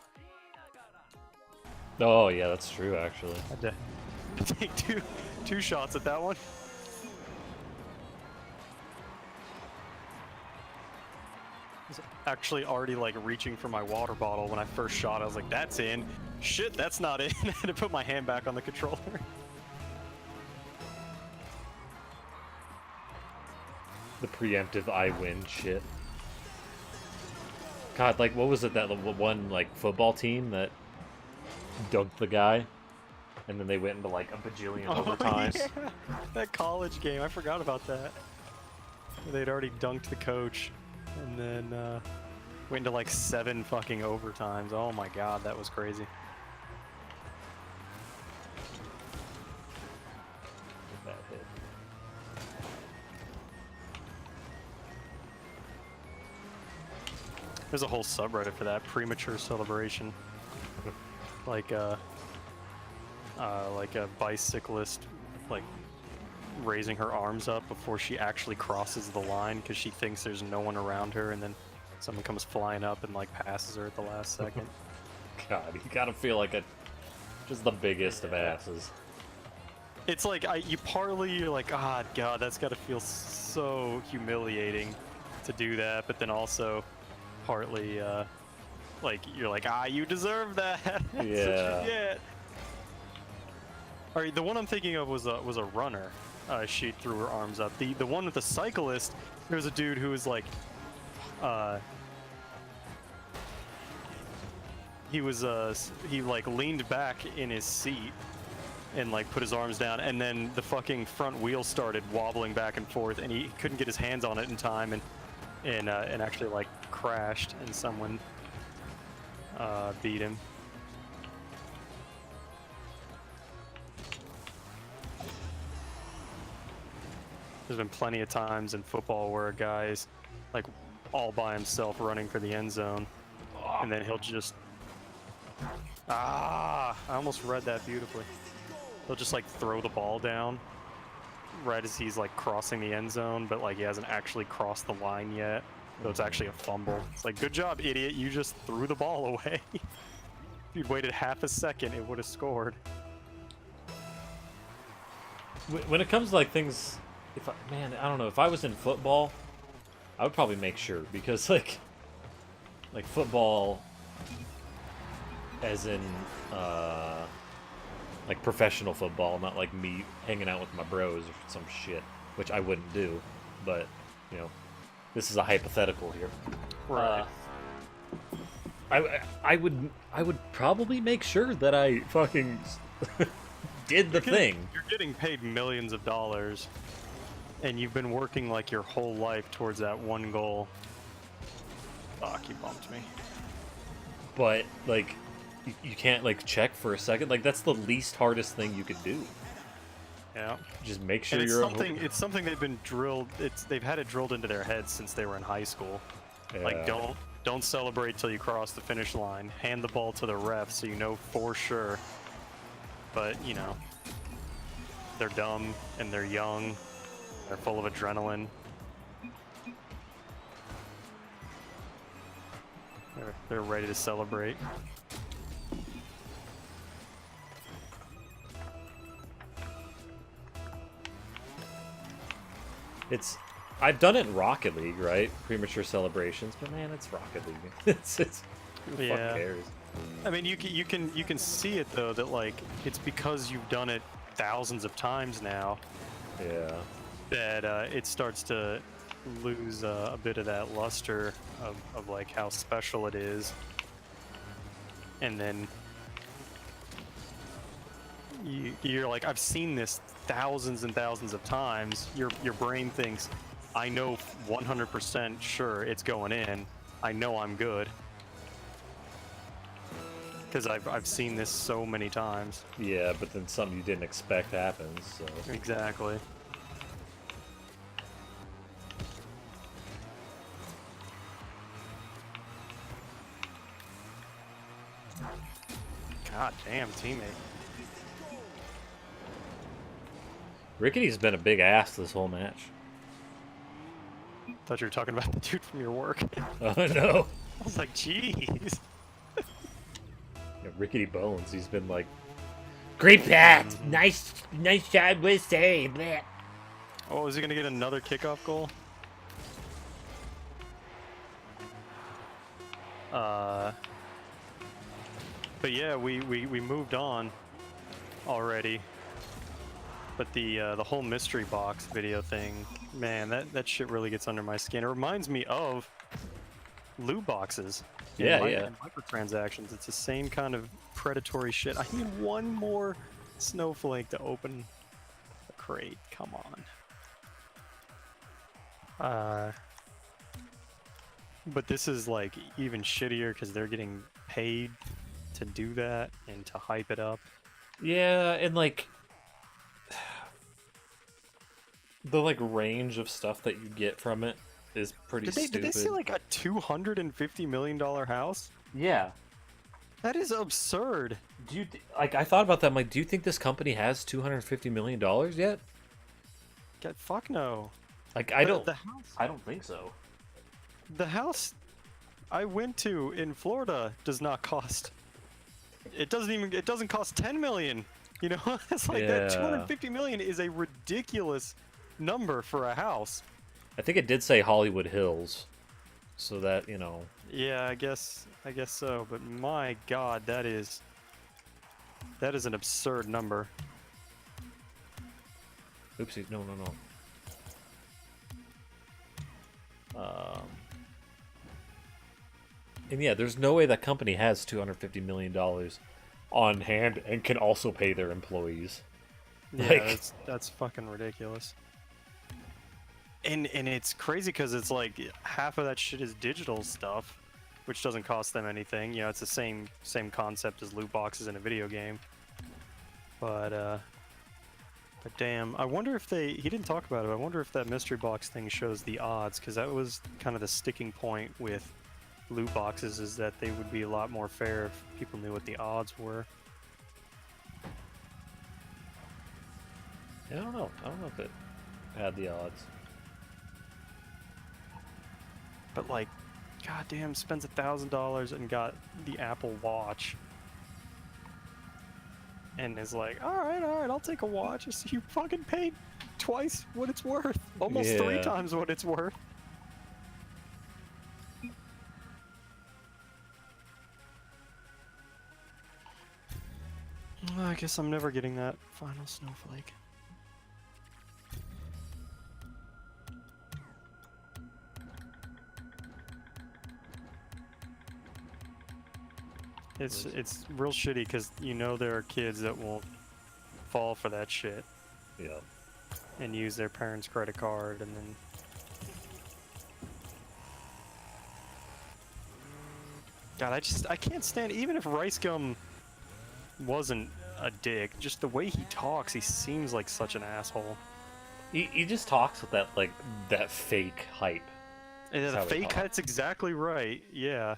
Oh yeah, that's true actually. Had to take two shots at that one. I was actually already like reaching for my water bottle when I first shot. I was like, "That's in." Shit, that's not in. I had to put my hand back on the controller. The preemptive I win shit. God, like what was it that one like football team that dunked the guy, and then they went into like a bajillion overtimes. Yeah. That college game, I forgot about that. They'd already dunked the coach, and then went into like 7 fucking overtimes. Oh my god, that was crazy. That hit. There's a whole subreddit for that, premature celebration. like a bicyclist, like raising her arms up before she actually crosses the line because she thinks there's no one around her, and then someone comes flying up and like passes her at the last second. God, you gotta feel like just the biggest of asses. It's like you partly you're like, ah, God, that's gotta feel so humiliating to do that, but then also partly like you're like, ah, you deserve that. That's what you Yeah. get. All right, the one I'm thinking of was a runner. she threw her arms up. The one with the cyclist, there was a dude who was like, he like leaned back in his seat and like put his arms down, and then the fucking front wheel started wobbling back and forth, and he couldn't get his hands on it in time, and actually like crashed, and someone beat him. There's been plenty of times in football where a guy's like all by himself running for the end zone, and then he'll just I almost read that beautifully. He'll just like throw the ball down right as he's like crossing the end zone, but like he hasn't actually crossed the line yet. So it's actually a fumble. It's like, good job, idiot, you just threw the ball away. If you'd waited half a second, it would have scored. When it comes to like things, I don't know, if I was in football, I would probably make sure, because like football, as in like professional football, not like me hanging out with my bros or some shit, which I wouldn't do, but you know, this is a hypothetical here. Right. I would probably make sure that I fucking did the thing. You're getting paid millions of dollars, and you've been working like your whole life towards that one goal. Fuck, you bumped me. But like, you can't like check for a second. Like, that's the least hardest thing you could do. Yeah. Just make sure And you're. It's something they've been drilled. They've had it drilled into their heads since they were in high school. Yeah. Like, don't celebrate till you cross the finish line. Hand the ball to the ref so you know for sure. But you know, they're dumb and they're young. They're full of adrenaline. They're ready to celebrate. I've done it in Rocket League, right? Premature celebrations, but man, it's Rocket League. it's who the fuck cares? I mean, you can see it though, that like it's because you've done it thousands of times now. Yeah. That it starts to lose a bit of that luster of like how special it is, and then you're like, I've seen this thousands and thousands of times. Your brain thinks, I know 100% sure it's going in. I know I'm good because I've seen this so many times. Yeah, but then something you didn't expect happens. So. Exactly. God damn, teammate. Rickety's been a big ass this whole match. Thought you were talking about the dude from your work. Oh no. I was like, jeez. Yeah, Rickety Bones, he's been like, great pass, nice job with save. Oh, is he gonna get another kickoff goal? But yeah, we moved on already. But the whole mystery box video thing, man, that shit really gets under my skin. It reminds me of loot boxes. Yeah, And microtransactions. It's the same kind of predatory shit. I need one more snowflake to open a crate. Come on. But this is like even shittier because they're getting paid to do that and to hype it up. Yeah, and like the like range of stuff that you get from it is pretty stupid. Did they say like a $250 million house? Yeah. That is absurd. Do you like? I thought about that. I'm like, do you think this company has $250 million yet? God, fuck no. Like, I don't. The house. I don't think so. The house I went to in Florida does not cost. It doesn't cost 10 million. You know, it's like that 250 million is a ridiculous number for a house. I think it did say Hollywood Hills, so that, you know. Yeah, I guess so. But my God, that is an absurd number. Oopsie, no, no, no. And yeah, there's no way that company has $250 million on hand and can also pay their employees. Yeah, Like- that's fucking ridiculous. And it's crazy because it's like half of that shit is digital stuff, which doesn't cost them anything. You know, it's the same concept as loot boxes in a video game. But damn, I wonder if he didn't talk about it. I wonder if that mystery box thing shows the odds, because that was kind of the sticking point with loot boxes, is that they would be a lot more fair if people knew what the odds were. I don't know. I don't know if it had the odds. But like, goddamn, spends $1,000 and got the Apple Watch, and is like, all right, I'll take a watch. You fucking paid twice what it's worth, almost 3 Yeah. times what it's worth. Well, I guess I'm never getting that final snowflake. It's real shitty because you know there are kids that will fall for that shit Yeah. and use their parents' credit card, and then God, I can't stand, even if Rice Gum wasn't a dick, just the way he talks, he seems like such an asshole. He just talks with that like that fake hype. And That's the how he fake, talks. that's exactly right. Yeah.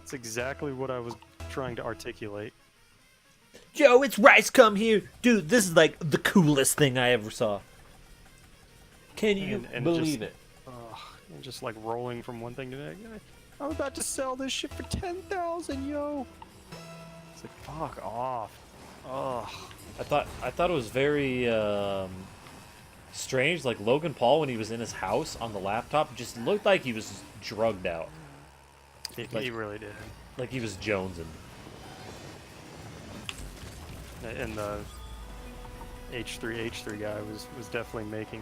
It's exactly what I was trying to articulate. Joe, it's Rice Come here, dude. This is like the coolest thing I ever saw. Can you And believe just- it? And just like rolling from one thing to the next. I'm about to sell this shit for 10,000, yo. It's like, fuck off. Ugh. I thought it was very strange. Like Logan Paul when he was in his house on the laptop, just looked like he was drugged out, He really did. like he was jonesing. And the H3 guy was definitely making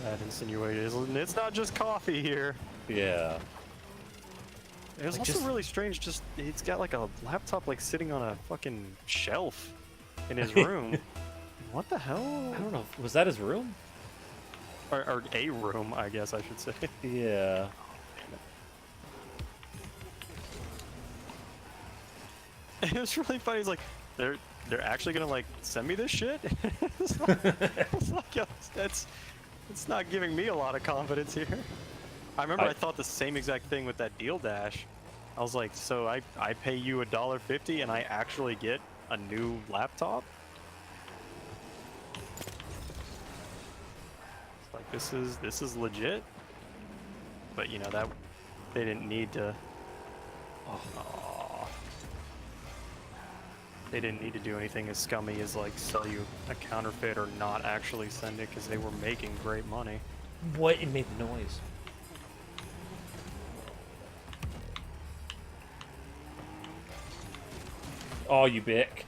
that insinuated. It's not just coffee here. Yeah. It was Like, also just- really strange. Just he's got like a laptop like sitting on a fucking shelf in his room. What the hell? I don't know. Was that his room? Or a room, I guess I should say. Yeah. It was really funny. He's like, they're actually gonna like send me this shit. It's like, yo, it's not giving me a lot of confidence here. I remember I thought the same exact thing with that Deal Dash. I was like, so I pay you $1.50 and I actually get a new laptop? It's like, this is legit. But you know that they didn't need to. Oh. They didn't need to do anything as scummy as like sell you a counterfeit or not actually send it, because they were making great money. What? It made noise. Oh, you bick.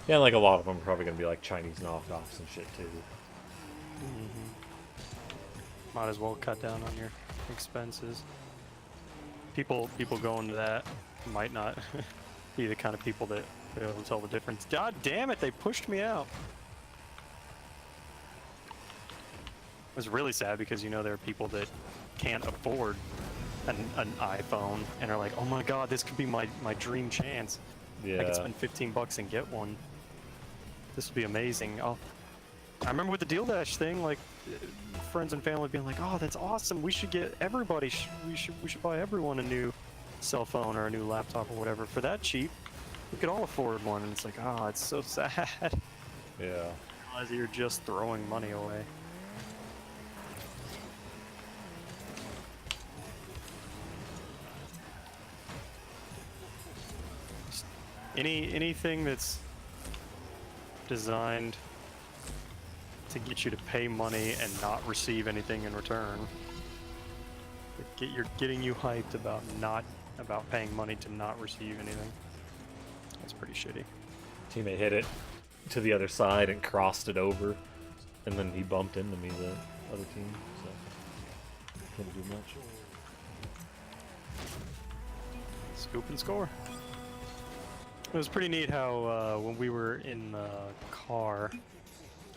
Yeah, like a lot of them are probably gonna be like Chinese knockoffs and shit too. Might as well cut down on your expenses. People going to that might not be the kind of people that be able to tell the difference. God damn it, they pushed me out. It was really sad because you know there are people that can't afford an iPhone and are like, oh my god, this could be my dream chance. I Yeah. could spend $15 and get one. This would be amazing. I remember with the Deal Dash thing, like friends and family being like, "Oh, that's awesome! We should get everybody. We should buy everyone a new cell phone or a new laptop or whatever for that cheap. We could all afford one." And it's like, oh, it's so sad. Yeah. Realize you're just throwing money away. Anything that's designed to get you to pay money and not receive anything in return. You're getting you hyped about paying money to not receive anything. That's pretty shitty. Teammate hit it to the other side and crossed it over, and then he bumped into me, the other team, so couldn't do much. Scoop and score. It was pretty neat how when we were in the car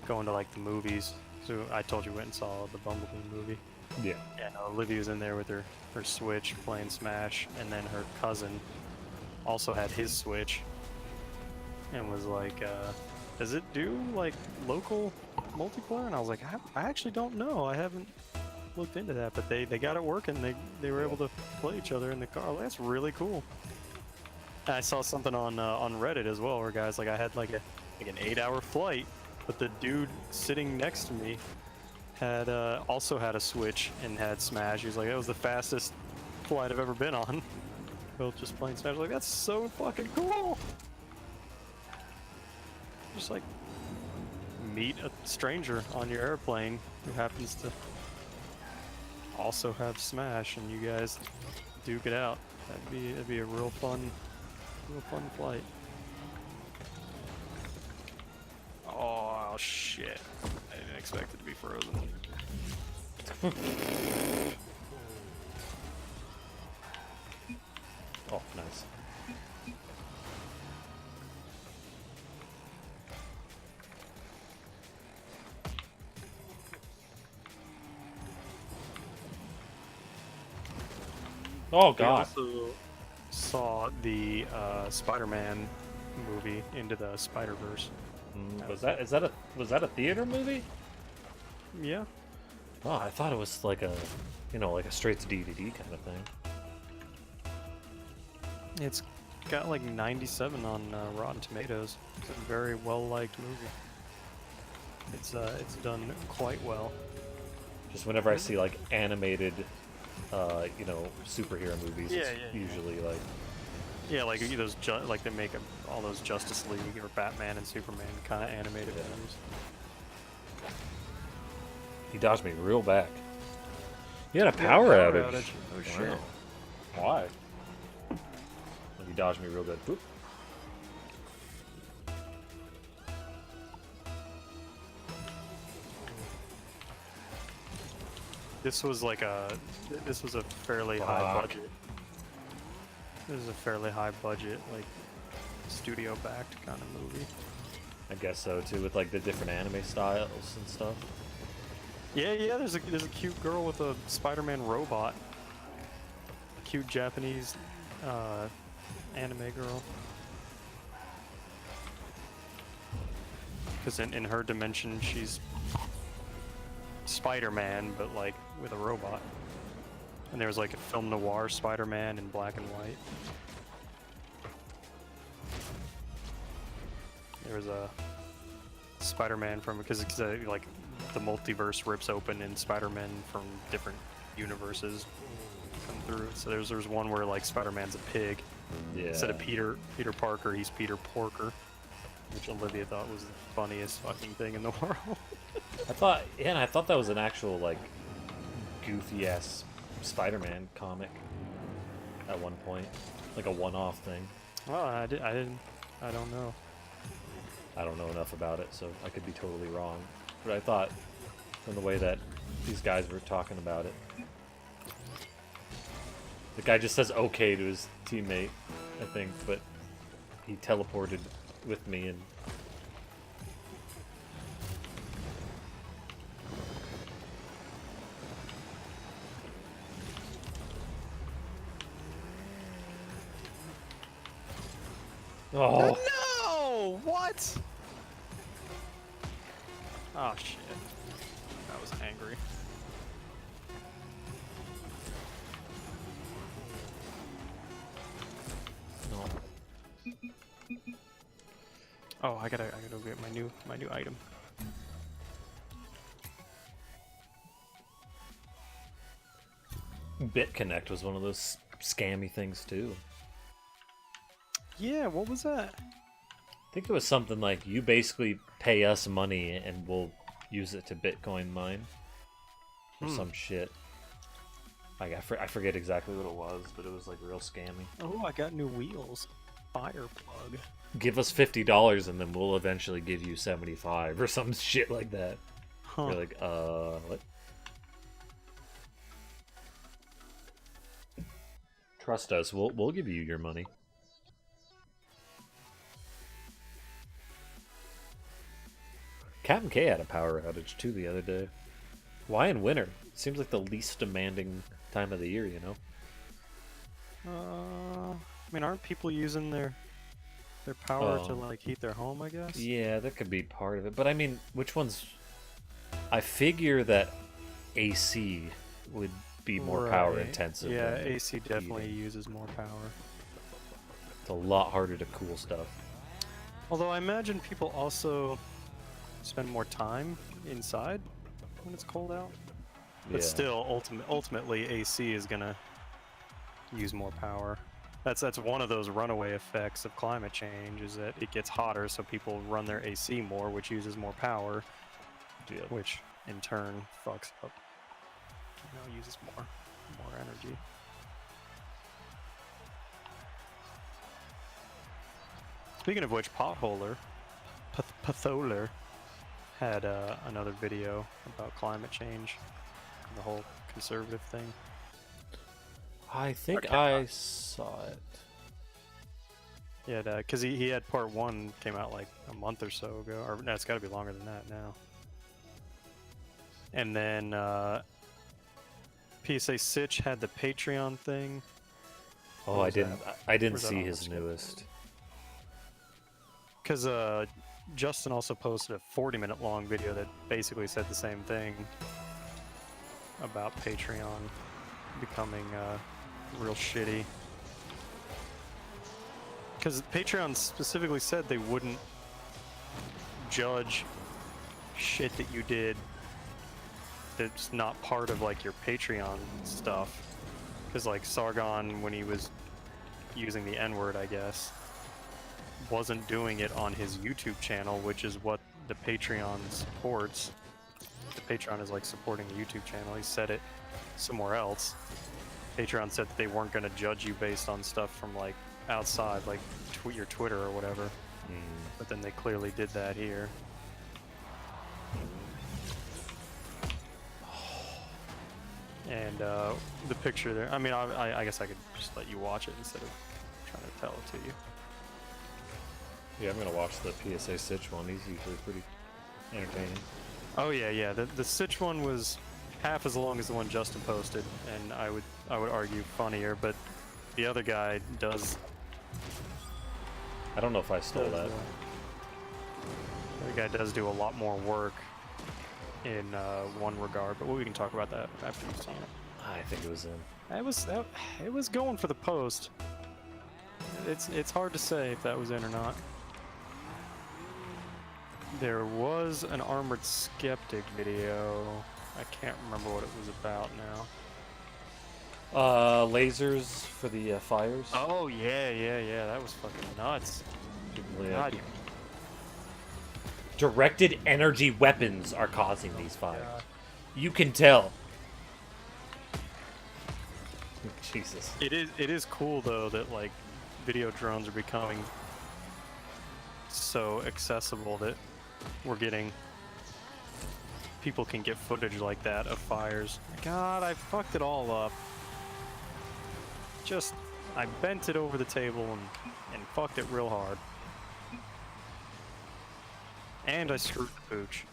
going to like the movies, so I told you we went and saw the Bumblebee movie. Yeah. Yeah, no, Olivia was in there with her Switch playing Smash, and then her cousin also had his Switch and was like, does it do like local multiplayer? And I was like, I actually don't know. I haven't looked into that, but they got it working. They were able to play each other in the car. That's really cool. And I saw something on Reddit as well, where guys like I had like an 8-hour flight, but the dude sitting next to me had also had a Switch and had Smash. He was like, that was the fastest flight I've ever been on. Both just playing Smash. Like, that's so fucking cool. Just like meet a stranger on your airplane who happens to also have Smash, and you guys duke it out. That'd be a real fun flight. Oh shit! I didn't expect it to be frozen. Oh, nice. Oh We god. also saw the Spider-Man movie Into the Spider-Verse. Was that a theater movie? Yeah. Oh, I thought it was like a, like a straight to DVD kind of thing. It's got like 97 on Rotten Tomatoes. It's a very well-liked movie. It's done quite well. Just whenever I see like animated, superhero movies, it's usually like. Yeah, like those like they make all those Justice League or Batman and Superman kind of animated movies. He dodged me real back. He had a power outage. Oh shit. Wow. Why? He dodged me real good. Boop. This was a fairly high budget. This is a fairly high budget, like studio backed kind of movie. I guess so too, with like the different anime styles and stuff. Yeah. There's a cute girl with a Spider-Man robot. Cute Japanese anime girl. Because in her dimension, she's Spider-Man, but like with a robot. And there was like a film noir Spider-Man in black and white. There was a Spider-Man from, because like the multiverse rips open and Spider-Man from different universes come through. So there's one where like Spider-Man's a pig. Yeah. Instead of Peter Parker, he's Peter Porker, which Olivia thought was the funniest fucking thing in the world. I thought that was an actual like goofy ass Spider-Man comic at one point, like a one-off thing. Well, I don't know. I don't know enough about it, so I could be totally wrong. But I thought, from the way that these guys were talking about it, the guy just says okay to his teammate, I think, but he teleported with me and. Oh. No! What? Oh shit. I was angry. No. Oh, I gotta go get my new item. BitConnect was one of those scammy things too. Yeah, what was that? I think it was something like you basically pay us money and we'll use it to Bitcoin mine or some shit. Like I forget exactly what it was, but it was like real scammy. Oh, I got new wheels. fire plug. Give us $50 and then we'll eventually give you 75 or some shit like that. Huh. You're like, what? Trust us, we'll give you your money. Captain K had a power outage too the other day. Why in winter? Seems like the least demanding time of the year, you know? I mean, aren't people using their power to Oh. like heat their home? I guess. Yeah, that could be part of it. But I mean, which one's... I figure that AC would be more power Right. intensive. Yeah, than AC definitely heating. uses more power. It's a lot harder to cool stuff. Although I imagine people also spend more time inside when it's cold out. But Yeah. still, ultimately, AC is gonna use more power. That's one of those runaway effects of climate change, is that it gets hotter, so people run their AC more, which uses more power, Yeah. which in turn fucks up. Uses more energy. Speaking of which, Potholer, Patholer, had another video about climate change and the whole conservative thing. I think Okay. I saw it. Yeah, because he had part 1 came out like a month or so ago, or no, it's got to be longer than that now. And then PSA Sitch had the Patreon thing. Oh, What I was didn't. that? I didn't Where's that see on the his schedule? newest. Because Justin also posted a 40-minute long video that basically said the same thing about Patreon becoming real shitty. Because Patreon specifically said they wouldn't judge shit that you did that's not part of like your Patreon stuff. Because like Sargon, when he was using the N-word, I guess, wasn't doing it on his YouTube channel, which is what the Patreon supports. The Patreon is like supporting the YouTube channel. He said it somewhere else. Patreon said that they weren't going to judge you based on stuff from like outside, like your Twitter or whatever. But then they clearly did that here. And the picture there, I mean, I guess I could just let you watch it instead of trying to tell it to you. Yeah, I'm gonna watch the PSA Sitch one. He's usually pretty entertaining. Oh yeah. The Sitch one was half as long as the one Justin posted, and I would argue funnier. But the other guy does. I don't know if I stole that. The other guy does do a lot more work in one regard, but we can talk about that after you've seen it. I think it was in. It was going for the post. It's hard to say if that was in or not. There was an Armored Skeptic video. I can't remember what it was about now. Lasers for the fires. Oh yeah. That was fucking nuts. Yeah. God, Directed energy weapons are causing these fires. God. You can tell. Jesus. It is cool though that like video drones are becoming so accessible that people can get footage like that of fires. God, I fucked it all up. I bent it over the table and fucked it real hard. And I screwed the pooch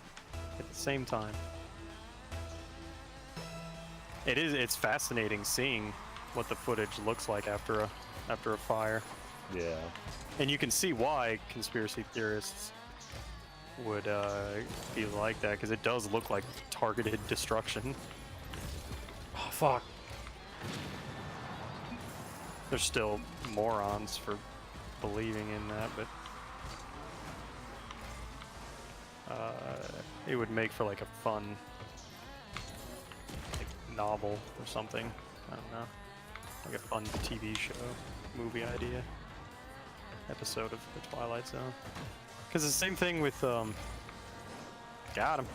at the same time. It's fascinating seeing what the footage looks like after a fire. Yeah. And you can see why conspiracy theorists would be like that, because it does look like targeted destruction. Oh, fuck. There's still morons for believing in that, but it would make for like a fun like novel or something. I don't know, like a fun TV show, movie idea, episode of the Twilight Zone. Because the same thing with got him.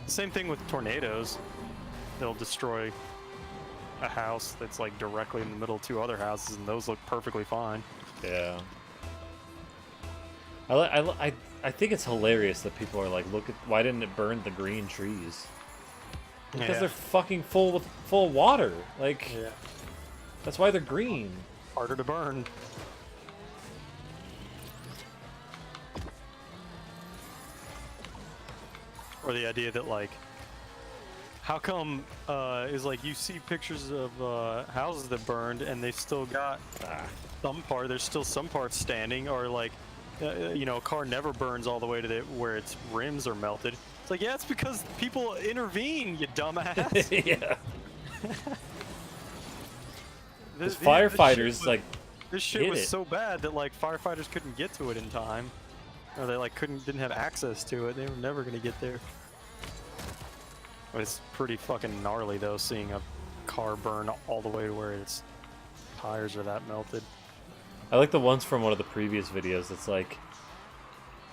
The same thing with tornadoes. They'll destroy a house that's like directly in the middle of two other houses, and those look perfectly fine. Yeah. I think it's hilarious that people are like, look at why didn't it burn the green trees? Because Yeah. they're fucking full of water. Like Yeah. that's why they're green. Harder to burn. Or the idea that like, how come is like you see pictures of houses that burned and they still got there's still some parts standing, or like you know, a car never burns all the way to where its rims are melted. It's like, yeah, it's because people intervene, you dumbass. Yeah. This Because firefighters like this shit hit was it. so bad that like firefighters couldn't get to it in time, or they like didn't have access to it. They were never gonna get there. But it's pretty fucking gnarly though, seeing a car burn all the way to where its tires are that melted. I like the ones from one of the previous videos. It's like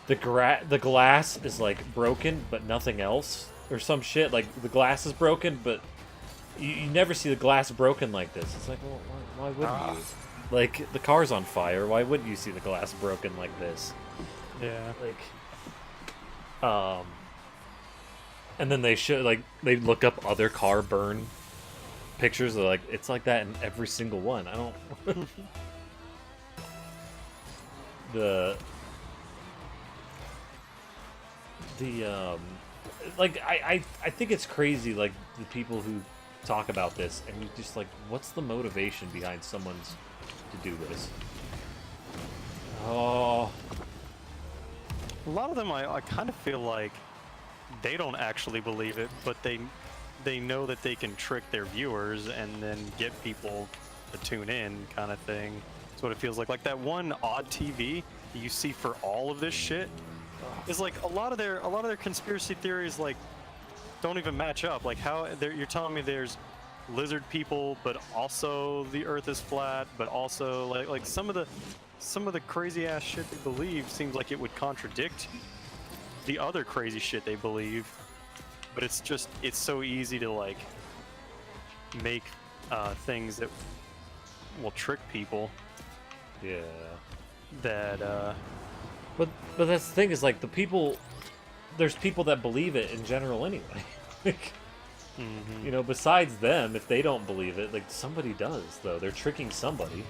the glass is like broken, but nothing else, or some shit. Like the glass is broken, but you never see the glass broken like this. It's like, well, why wouldn't you? Like the car's on fire. Why wouldn't you see the glass broken like this? Yeah. Like, and then they show like they look up other car burn pictures. They're like, it's like that in every single one. I don't. the like I think it's crazy, like the people who talk about this and you just like, what's the motivation behind someone's to do this? Oh, A lot of them, I kind of feel like they don't actually believe it, but they know that they can trick their viewers and then get people to tune in, kind of thing. That's what it feels like. Like that one Odd TV that you see for all of this shit is like a lot of their conspiracy theories like don't even match up. Like how you're telling me there's lizard people, but also the Earth is flat, but also like some of the crazy ass shit they believe seems like it would contradict the other crazy shit they believe. But it's so easy to like make things that will trick people yeah. that But that's the thing, is like there's people that believe it in general anyway. Like, you know, besides them, if they don't believe it, like somebody does though. They're tricking somebody.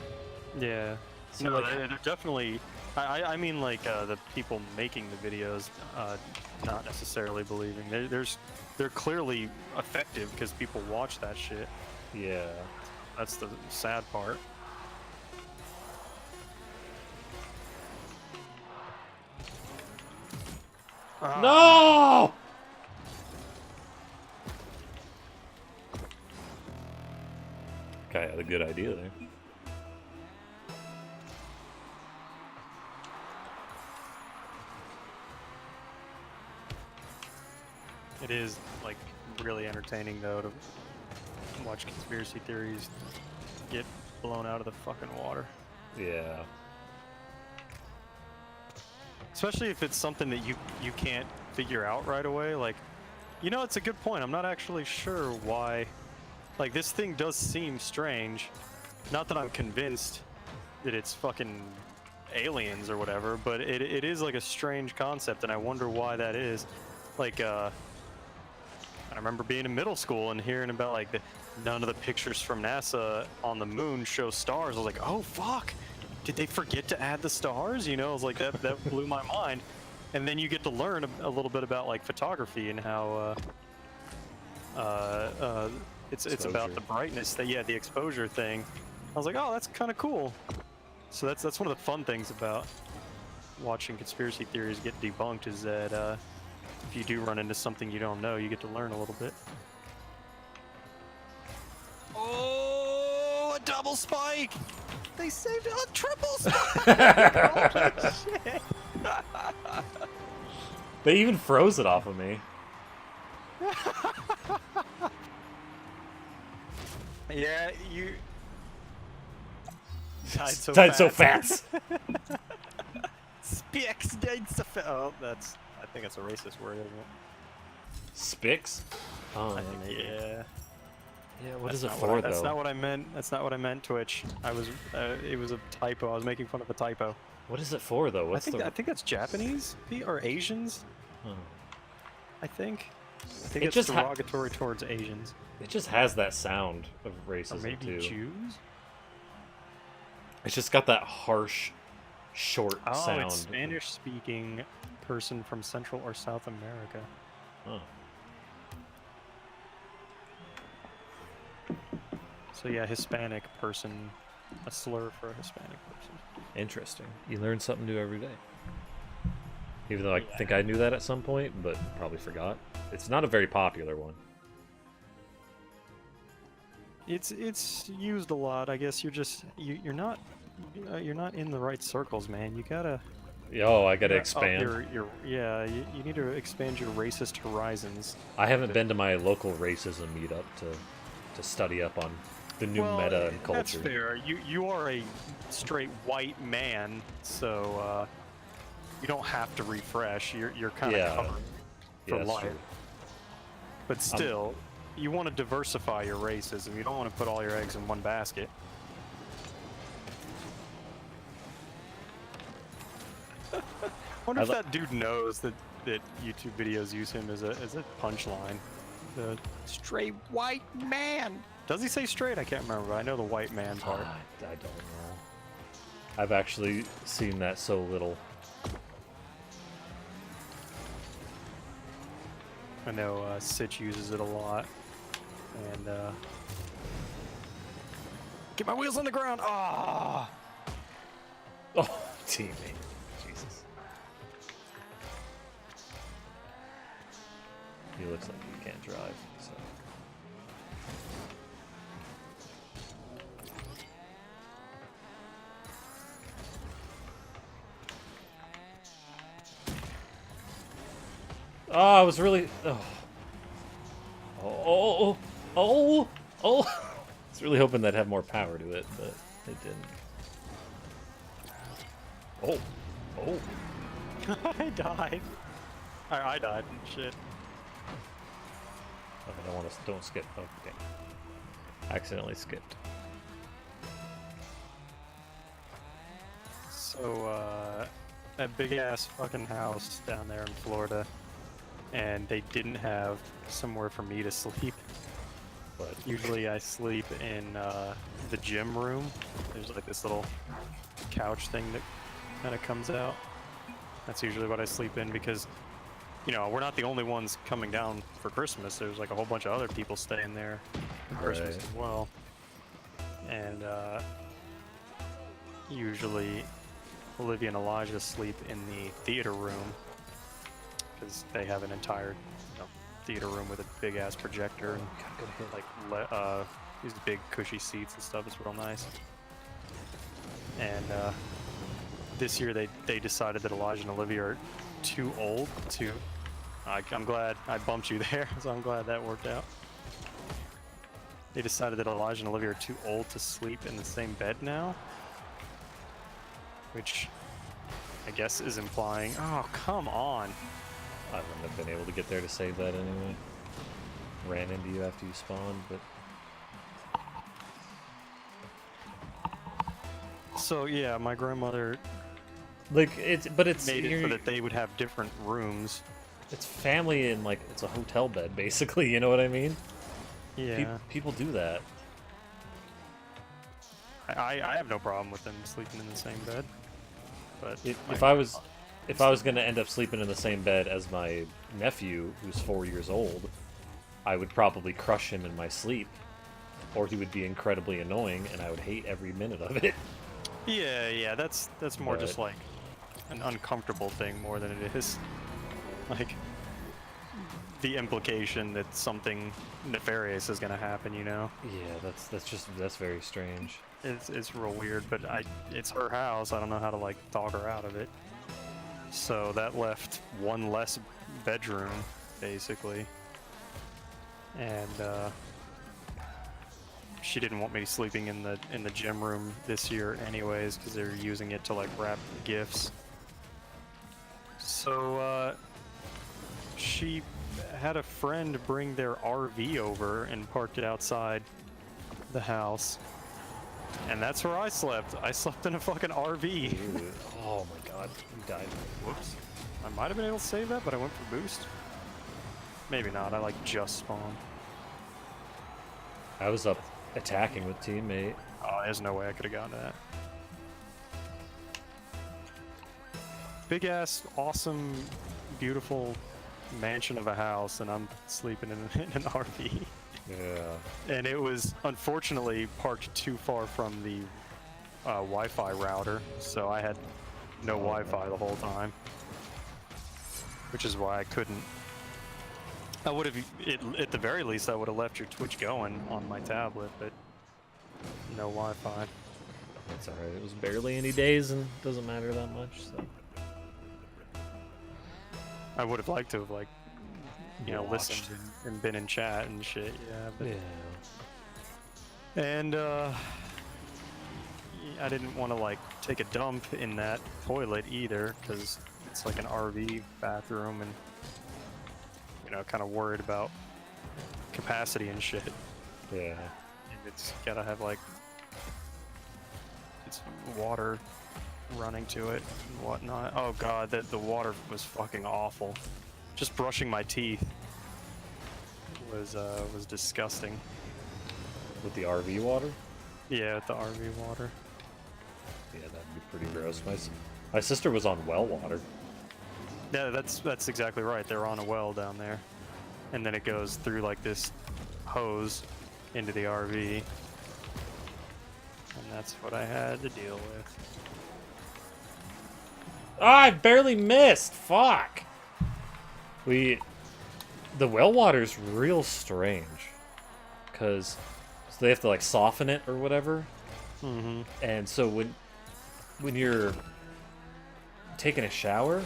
yeah. So, No, like- they're definitely. I mean, like the people making the videos, not necessarily believing. They're clearly effective because people watch that shit. Yeah. That's the sad part. No! Guy had a good idea there. It is like really entertaining though to watch conspiracy theories get blown out of the fucking water. Yeah. Especially if it's something that you can't figure out right away. Like, you know, it's a good point. I'm not actually sure why. Like, this thing does seem strange. Not that I'm convinced that it's fucking aliens or whatever, but it is like a strange concept, and I wonder why that is. Like, I remember being in middle school and hearing about like none of the pictures from NASA on the moon show stars. I was like, oh fuck, did they forget to add the stars? You know, I was like, that blew my mind. And then you get to learn a little bit about like photography and how it's about the brightness, that the exposure thing. I was like, oh, that's kind of cool. So that's one of the fun things about watching conspiracy theories get debunked, is that if you do run into something you don't know, you get to learn a little bit. Oh, a double spike! They saved a triple spike! Holy shit! They even froze it off of me. Yeah, you Died so fast. Spix died so fast. Oh, I think that's a racist word, isn't it? Spix? Oh, I think, maybe. yeah. Yeah, what That's is it not for, That's though? not what I meant. That's not what I meant, Twitch. It was a typo. I was making fun of a typo. What is it for though? What's I think that's Japanese or Asians. Huh. I think. I think It it's just derogatory towards Asians. it just has that sound of Or racism maybe too. Jews? It's just got that harsh, short Oh, sound. it's Spanish-speaking person from Central or South America. Oh. So yeah, Hispanic person, a slur for a Hispanic person. Interesting. You learn something new every day. Even though I Yeah. think I knew that at some point, but probably forgot. It's not a very popular one. It's used a lot. I guess you're not in the right circles, man. You gotta Oh, I gotta up expand. yeah. You need to expand your racist horizons. I haven't been to my local racism meetup to study up on the new meta and culture. That's fair. You are a straight white man, so you don't have to refresh. You're kind of Yeah. covered Yeah, for that's life. true. But still, you want to diversify your racism. You don't want to put all your eggs in one basket. I wonder if that dude knows that YouTube videos use him as a punchline. The straight white man. Does he say straight? I can't remember. But I know the white man part. I don't know. I've actually seen that so little. I know Sitch uses it a lot. And get my wheels on the ground. Ah. Oh, teammate. Jesus. He looks like he can't drive, so. Oh, I was really. Oh. Oh. Oh. Oh. I was really hoping that'd have more power to it, but it didn't. Oh. Oh. I died. I died. Shit. Oh, I don't want to. Don't skip. Oh, damn. Accidentally skipped. So, that big ass fucking house down there in Florida, and they didn't have somewhere for me to sleep. But Usually I sleep in the gym room. There's like this little couch thing that kind of comes out. That's usually what I sleep in because, you know, we're not the only ones coming down for Christmas. There's like a whole bunch of other people staying there for Christmas Right. as well. And usually Olivia and Elijah sleep in the theater room because they have an entire theater room with a big ass projector and like these big cushy seats and stuff. It's real nice. And this year they decided that Elijah and Olivia are too old to. I'm glad I bumped you there, so I'm glad that worked out. They decided that Elijah and Olivia are too old to sleep in the same bed now, which I guess is implying. Oh, come on. I wouldn't have been able to get there to save that anyway. Ran into you after you spawned, but So yeah, my grandmother like it's made it so that they would have different rooms. it's family and like it's a hotel bed basically. You know what I mean? Yeah, People do that. I have no problem with them sleeping in the same bed. But If I was gonna end up sleeping in the same bed as my nephew, who's 4 years old, I would probably crush him in my sleep, or he would be incredibly annoying, and I would hate every minute of it. yeah, that's more just But- like an uncomfortable thing more than it is like the implication that something nefarious is gonna happen. You know, Yeah, that's very strange. it's real weird. But it's her house. I don't know how to like talk her out of it. So that left one less bedroom, basically. And she didn't want me sleeping in the gym room this year, anyways, because they're using it to like wrap gifts. So she had a friend bring their RV over and parked it outside the house. And that's where I slept. I slept in a fucking RV. Ooh. Oh my god, you died. Whoops. I might have been able to save that, but I went for boost. Maybe not. I like just spawned. I was up attacking with teammate. Oh, there's no way I could have gotten to that. Big ass, awesome, beautiful mansion of a house, and I'm sleeping in an RV. Yeah. And it was unfortunately parked too far from the Wi-Fi router, so I had no Wi-Fi the whole time, which is why I couldn't. I would have, at the very least, I would have left your Twitch going on my tablet, but no Wi-Fi. That's alright. It was barely any days and doesn't matter that much, so. I would have liked to have, like, you know, Watched. listened and been in chat and shit, yeah. But, Yeah. And, I didn't want to, like, take a dump in that toilet either, because it's like an RV bathroom, and, you know, kind of worried about capacity and shit. Yeah. And it's gotta have, like, it's water running to it and whatnot. Oh god, the water was fucking awful. Just brushing my teeth was disgusting. With the RV water? Yeah, with the RV water. Yeah, that'd be pretty gross. My sister was on well water. Yeah, that's exactly right. They're on a well down there, and then it goes through like this hose into the RV, and that's what I had to deal with. Ah, I barely missed! Fuck! The well water's real strange. Because they have to like soften it or whatever. Mm-hmm. And so when you're taking a shower,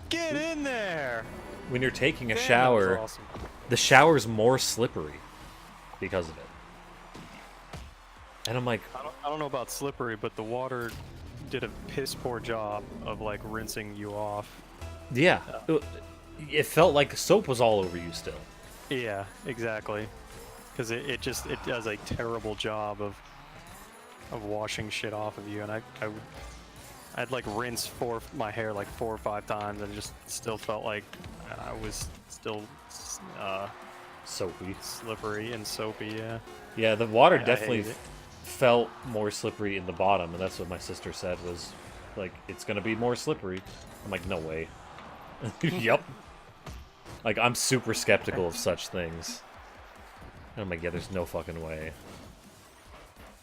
Get in there! when you're taking a Damn, that was shower, awesome. the shower's more slippery because of it. And I'm like, I don't know about slippery, but the water did a piss poor job of like rinsing you off. yeah, it felt like soap was all over you still. Yeah, exactly. Because it does a terrible job of washing shit off of you, and I'd like rinse my hair like 4 or 5 times, and it just still felt like I was still Soapy. slippery and soapy. Yeah. Yeah, the water I definitely hate it. felt more slippery in the bottom, and that's what my sister said was, like, it's gonna be more slippery. I'm like, no way. Yep. Like, I'm super skeptical of such things. And I'm like, yeah, there's no fucking way.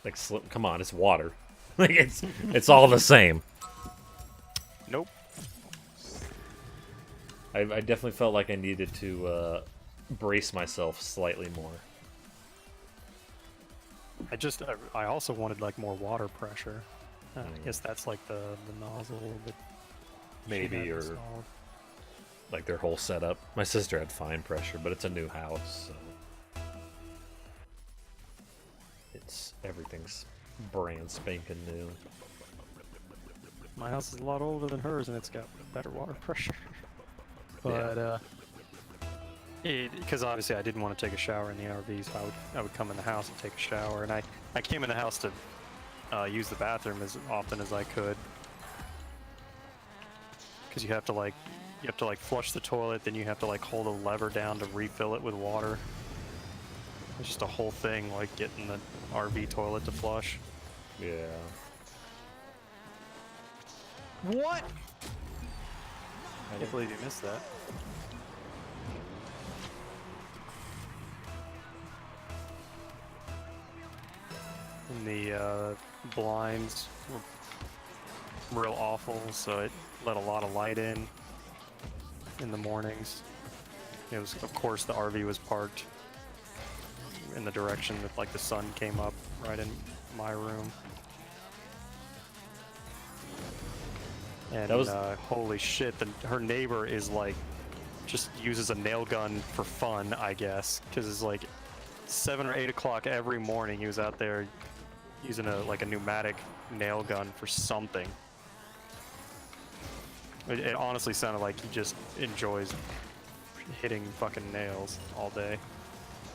Like, come on, it's water. Like, it's all the same. Nope. I definitely felt like I needed to brace myself slightly more. I also wanted like more water pressure. I Mm. guess that's like the nozzle that she Maybe, had or installed. like their whole setup. My sister had fine pressure, but it's a new house, so everything's brand spanking new. My house is a lot older than hers, and it's got better water pressure. But because obviously I didn't want to take a shower in the RV, so I would come in the house and take a shower, and I came in the house to use the bathroom as often as I could, because you have to like flush the toilet, then you have to like hold a lever down to refill it with water. It's just a whole thing, like getting the RV toilet to flush. Yeah. What? I can't believe you missed that. And the blinds were real awful, so it let a lot of light in the mornings. It was, of course, the RV was parked in the direction that like the sun came up right in my room. And That was- holy shit, her neighbor is like, just uses a nail gun for fun, I guess, because it's like 7 or 8 o'clock every morning. He was out there using a pneumatic nail gun for something. It honestly sounded like he just enjoys hitting fucking nails all day.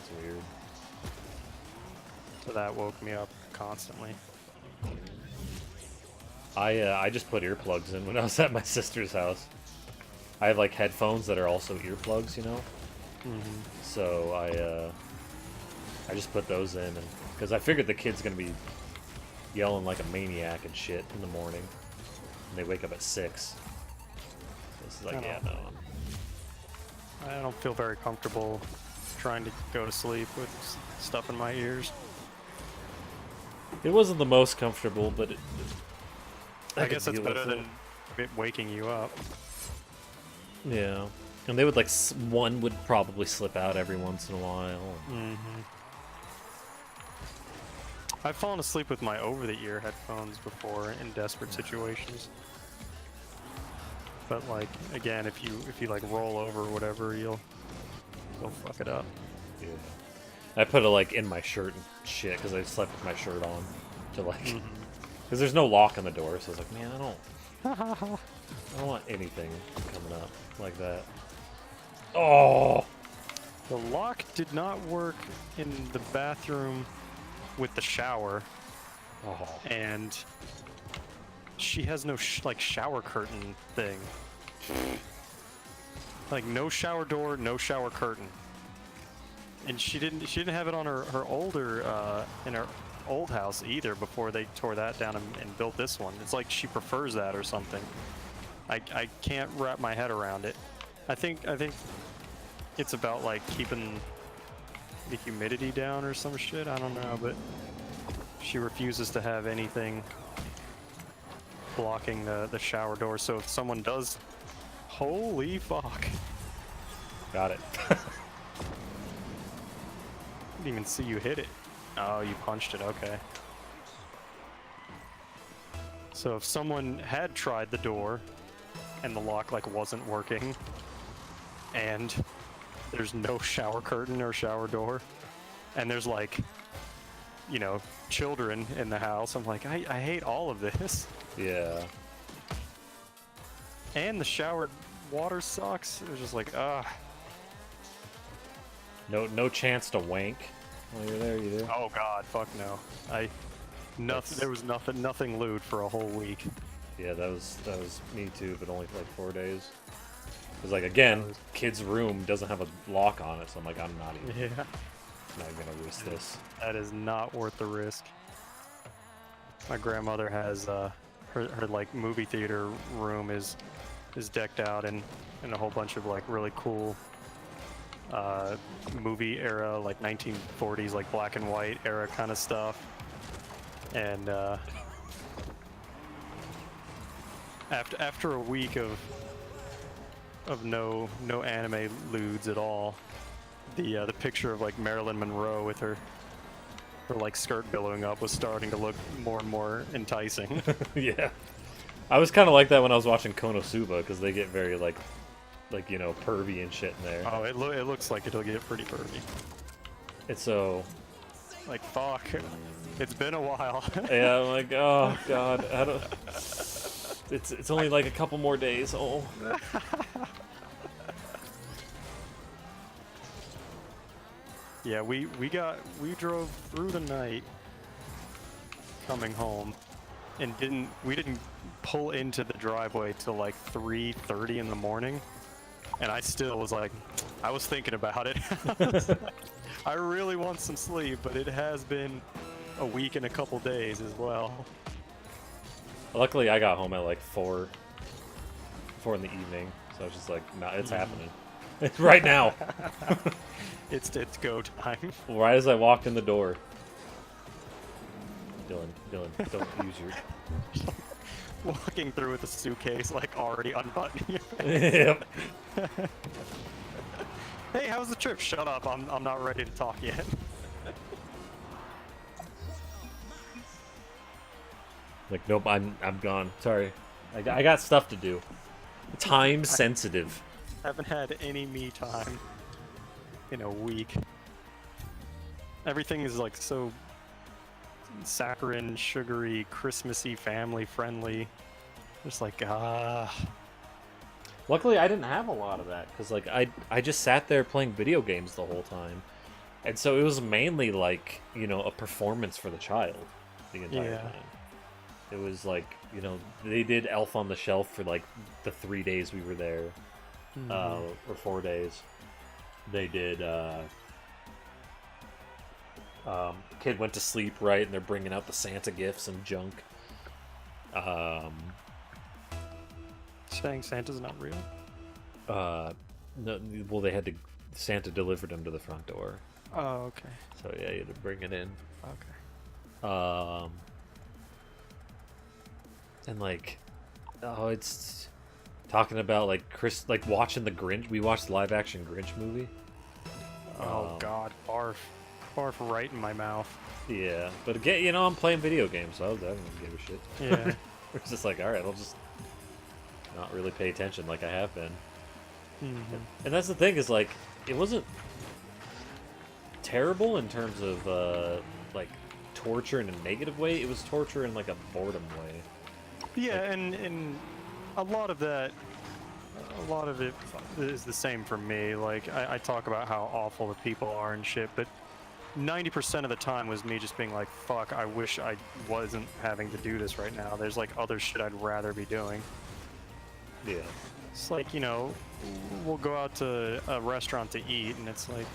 It's weird. So that woke me up constantly. I just put earplugs in when I was at my sister's house. I have like headphones that are also earplugs, you know. So I just put those in, and because I figured the kid's gonna be yelling like a maniac and shit in the morning, and they wake up at 6. So this is like, yeah, no. I don't feel very comfortable trying to go to sleep with stuff in my ears. It wasn't the most comfortable, but I guess it's better than it waking you up. Yeah, and they would like one would probably slip out every once in a while. I've fallen asleep with my over-the-ear headphones before in desperate situations. But like again, if you like roll over or whatever, you'll fuck it up. Yeah. I put it like in my shirt and shit because I slept with my shirt on to like because there's no lock on the door, so I was like, man, I don't want anything coming up like that. Oh, The lock did not work in the bathroom with the shower, oh, and she has no like shower curtain thing. Like no shower door, no shower curtain. And she didn't have it on her older in her old house either before they tore that down and built this one. It's like she prefers that or something. I can't wrap my head around it. I think it's about like keeping the humidity down or some shit. I don't know, but she refuses to have anything blocking the shower door. So if someone does, holy fuck! got it. Didn't even see you hit it. Oh, you punched it. Okay. So if someone had tried the door and the lock like wasn't working, and there's no shower curtain or shower door, and there's like, you know, children in the house, I'm like, I hate all of this. Yeah. And the shower water sucks. It was just like, No chance to wank while you're there either. oh god, fuck no. There was nothing lewd for a whole week. Yeah, that was me too, but only for like 4 days. Because like again, kid's room doesn't have a lock on it, so I'm like, I'm not even gonna risk this. That is not worth the risk. My grandmother has her like movie theater room is decked out in a whole bunch of like really cool movie era, like 1940s, like black and white era kind of stuff. And after a week of no anime lewds at all, the picture of like Marilyn Monroe with her like skirt billowing up was starting to look more and more enticing. Yeah. I was kind of like that when I was watching Konosuba, because they get very like you know, pervy and shit in there. Oh, it looks like it'll get pretty pervy. It's so Like, fuck. It's been a while. yeah, I'm like, oh god, I don't. It's only like a couple more days. Oh. Yeah, we drove through the night coming home, and we didn't pull into the driveway till like 3:30 in the morning, and I still was like, I was thinking about it. I was like, I really want some sleep, but it has been a week and a couple days as well. Luckily, I got home at like 4 in the evening, so I was just like, nah, it's happening. Right now. It's go time. Right as I walked in the door. Dylan, don't use your... Walking through with a suitcase, like already unbuttoning your Yep. Hey, how was the trip? Shut up, I'm not ready to talk yet. Like, nope, I'm gone. Sorry. I got stuff to do. Time sensitive. Haven't had any me time in a week. Everything is like so saccharine, sugary, Christmassy, family friendly. Just like, Luckily, I didn't have a lot of that, because like I just sat there playing video games the whole time, And so it was mainly like, a performance for the child the entire Yeah. time. It was like, they did Elf on the Shelf for like the 3 days we were there, or 4 days. They did, kid went to sleep, right, and they're bringing out the Santa gifts and junk. Saying Santa's not real? No, well, they had to, Santa delivered him to the front door. Oh, okay. So yeah, you had to bring it in. Okay. And like, oh, it's talking about like like watching the Grinch. We watched the live action Grinch movie. Oh God, barf, barf right in my mouth. Yeah, but again, I'm playing video games, so I don't give a shit. Yeah. It's just like, all right, I'll just not really pay attention like I have been. And that's the thing is like, it wasn't terrible in terms of like torture in a negative way. It was torture in like a boredom way. Yeah, and a lot of it is the same for me. Like, I talk about how awful the people are and shit, but 90% of the time was me just being like, fuck, I wish I wasn't having to do this right now. There's like other shit I'd rather be doing. Yeah. It's like, we'll go out to a restaurant to eat, and it's like,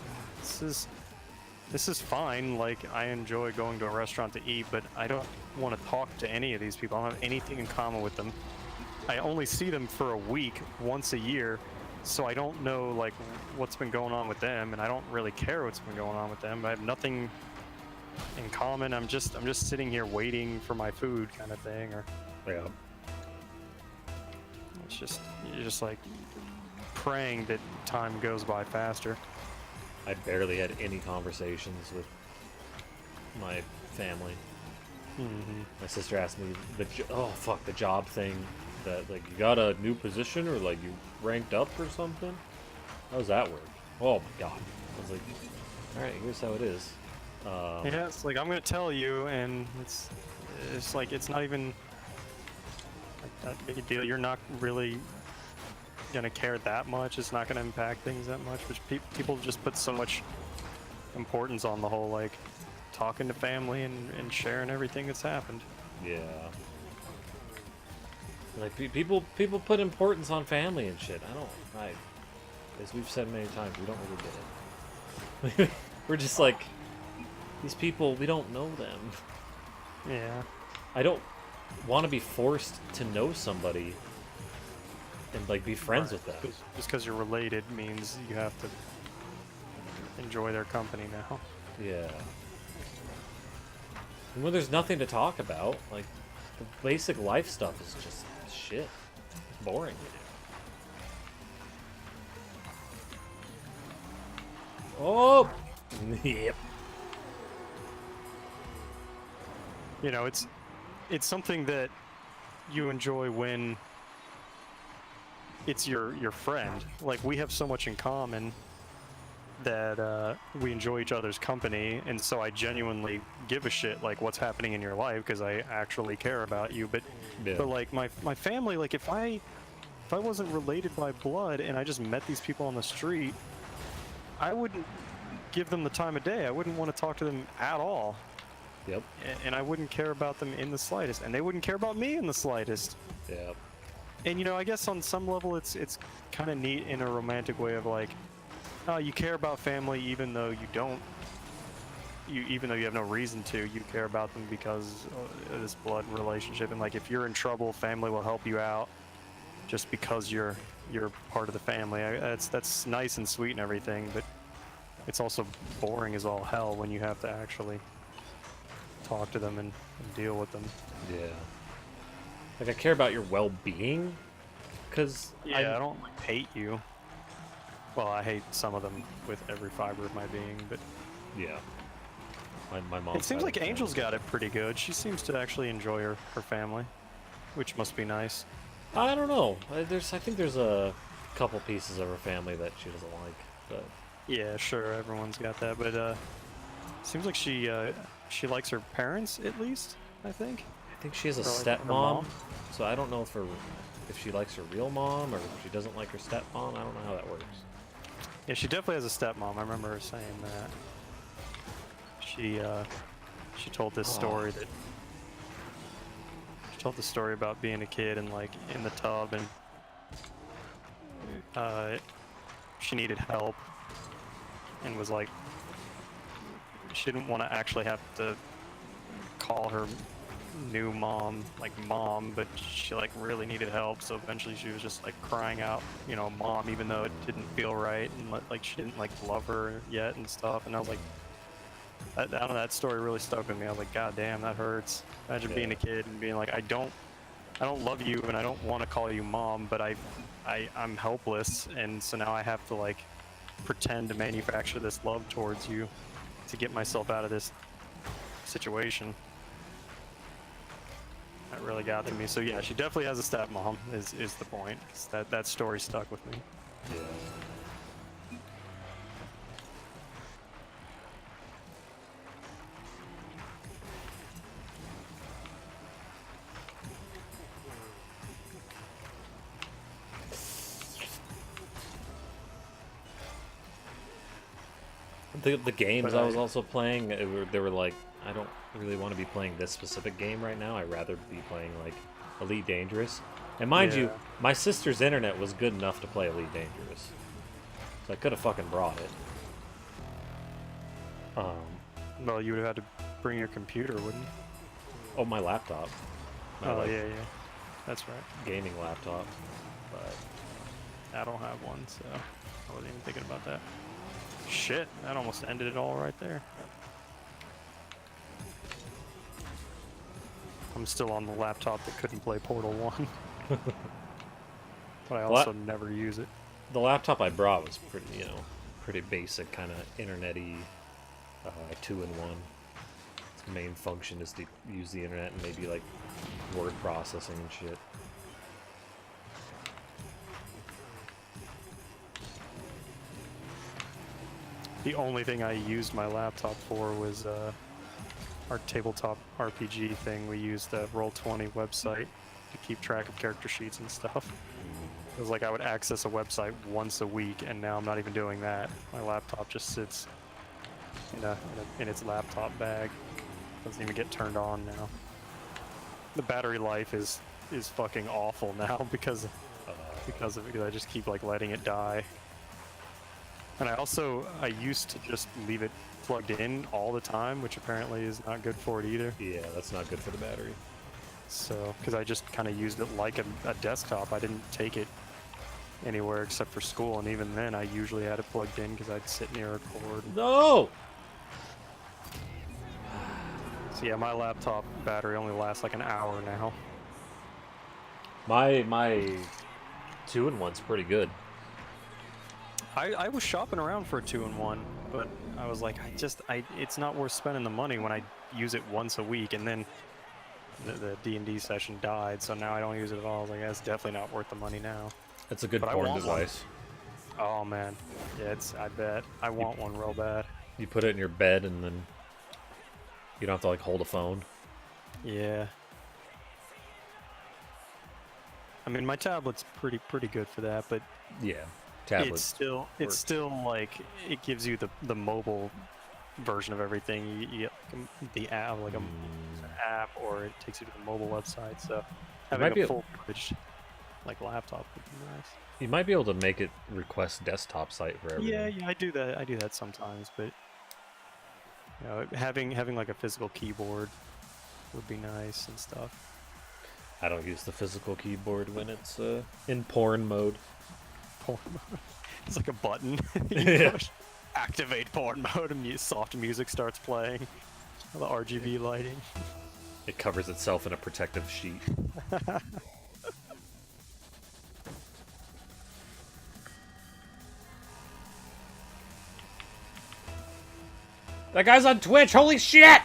this is fine. Like, I enjoy going to a restaurant to eat, but I don't want to talk to any of these people. I don't have anything in common with them. I only see them for a week, once a year, so I don't know, like, what's been going on with them, and I don't really care what's been going on with them. I have nothing in common. I'm just sitting here waiting for my food, kind of thing, or Yeah. you're just like praying that time goes by faster. I barely had any conversations with my family. My sister asked me the job thing, that like, you got a new position or like you ranked up or something. How does that work? Oh my god! I was like, all right, here's how it is. Yeah, it's like, I'm gonna tell you, and it's like, it's not even like that big a deal. You're not really gonna care that much. It's not gonna impact things that much. But people just put so much importance on the whole, like, talking to family and sharing everything that's happened. Yeah. Like, people put importance on family and shit. As we've said many times, we don't really get it. We're just like, these people, we don't know them. Yeah. I don't want to be forced to know somebody and like be friends with them. Just because you're related means you have to enjoy their company now. Yeah. And when there's nothing to talk about, like, the basic life stuff is just shit. It's boring. Oh! Yep. It's something that you enjoy when it's your friend. Like, we have so much in common that we enjoy each other's company, and so I genuinely give a shit, like, what's happening in your life, because I actually care about you. But like, my family, like, if I wasn't related by blood and I just met these people on the street, I wouldn't give them the time of day. I wouldn't want to talk to them at all. Yep. And I wouldn't care about them in the slightest, and they wouldn't care about me in the slightest. Yep. And I guess on some level it's kind of neat in a romantic way of like, you care about family even though you don't. Even though you have no reason to, you care about them because of this blood relationship. And like, if you're in trouble, family will help you out, just because you're part of the family. That's nice and sweet and everything, but it's also boring as all hell when you have to actually talk to them and deal with them. Yeah. Like, I care about your well-being, because I don't like, hate you. Well, I hate some of them with every fiber of my being, but yeah. My mom. It seems like Angel's got it pretty good. She seems to actually enjoy her family, which must be nice. I don't know. I think there's a couple pieces of her family that she doesn't like, but yeah, sure, everyone's got that, but seems like she likes her parents, at least, I think. I think she has a Or, like, her stepmom, mom. so I don't know if she likes her real mom or if she doesn't like her stepmom. I don't know how that works. Yeah, she definitely has a stepmom. I remember her saying that. she told this story that she told the story about being a kid and like in the tub, and she needed help and was like, she didn't want to actually have to call her new mom like mom, but she like really needed help, so eventually she was just like crying out, you know, mom, even though it didn't feel right, and like she didn't like love her yet and stuff. And I was like, I don't know, that story really stuck with me. I was like, god damn, that hurts. Imagine being a kid and being like, I don't love you and I don't want to call you mom, but I'm helpless, and so now I have to like pretend to manufacture this love towards you to get myself out of this situation. That really got to me. So yeah, she definitely has a stepmom. Is the point? That story stuck with me. Yeah. The games I was also playing, they were like, I don't really want to be playing this specific game right now. I'd rather be playing like Elite Dangerous. And mind you, my sister's internet was good enough to play Elite Dangerous, so I could have fucking brought it. Well, you would have had to bring your computer, wouldn't you? Oh, my laptop. My, Oh like, yeah, that's right. gaming laptop. But I don't have one, so I wasn't even thinking about that. Shit, that almost ended it all right there. I'm still on the laptop that couldn't play Portal 1. But I also never use it. The laptop I brought was pretty, pretty basic, kind of internet-y, 2-in-1. Its main function is to use the internet and maybe like word processing and shit. The only thing I used my laptop for was our tabletop RPG thing. We used the Roll20 website to keep track of character sheets and stuff. It was like I would access a website once a week, and now I'm not even doing that. My laptop just sits in its laptop bag. Doesn't even get turned on now. The battery life is fucking awful now because of it, because I just keep like letting it die. And I used to just leave it plugged in all the time, which apparently is not good for it either. Yeah, that's not good for the battery. So, because I just kind of used it like a desktop. I didn't take it anywhere except for school, and even then I usually had it plugged in because I'd sit near a cord. No! So yeah, my laptop battery only lasts like an hour now. My 2-in-1's pretty good. I was shopping around for a 2-in-1, but I was like, it's not worth spending the money when I use it once a week, and then the D&D session died, so now I don't use it at all. I was like, that's definitely not worth the money now. It's a good But porn device. Oh man, yeah, I bet. I want one real bad. You put it in your bed and then you don't have to like hold a phone. Yeah. I mean, my tablet's pretty good for that, but Yeah, tablet. it's still like it gives you the mobile version of everything. You get the app, like an app, or it takes you to the mobile website. So having a full-fledged like laptop would be nice. You might be able to make it request desktop site for everything. Yeah, I do that sometimes, but you know, having like a physical keyboard would be nice and stuff. I don't use the physical keyboard when it's in porn mode. Porn mode. It's like a button. Yeah. Push, activate porn mode, and soft music starts playing. The RGB lighting. It covers itself in a protective sheet. That guy's on Twitch! Holy shit!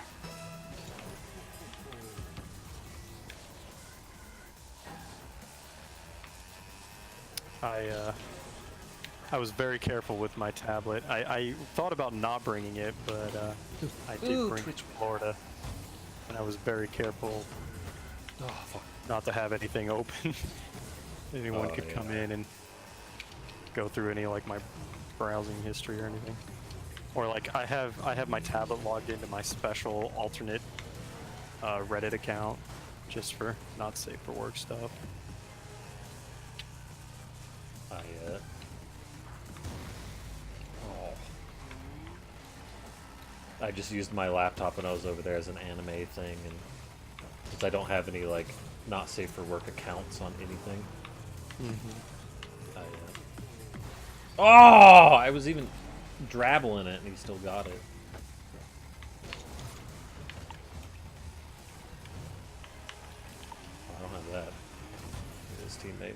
I was very careful with my tablet. I thought about not bringing it, but I did bring it to Florida, and I was very careful not to have anything open. Anyone could come in and go through any like my browsing history or anything. Or like I have my tablet logged into my special alternate Reddit account just for not safe for work stuff. I oh. I just used my laptop when I was over there as an anime thing, and since I don't have any like not safe for work accounts on anything, I oh, I was even drabbling it, and he still got it. Oh, I don't have that. His teammate.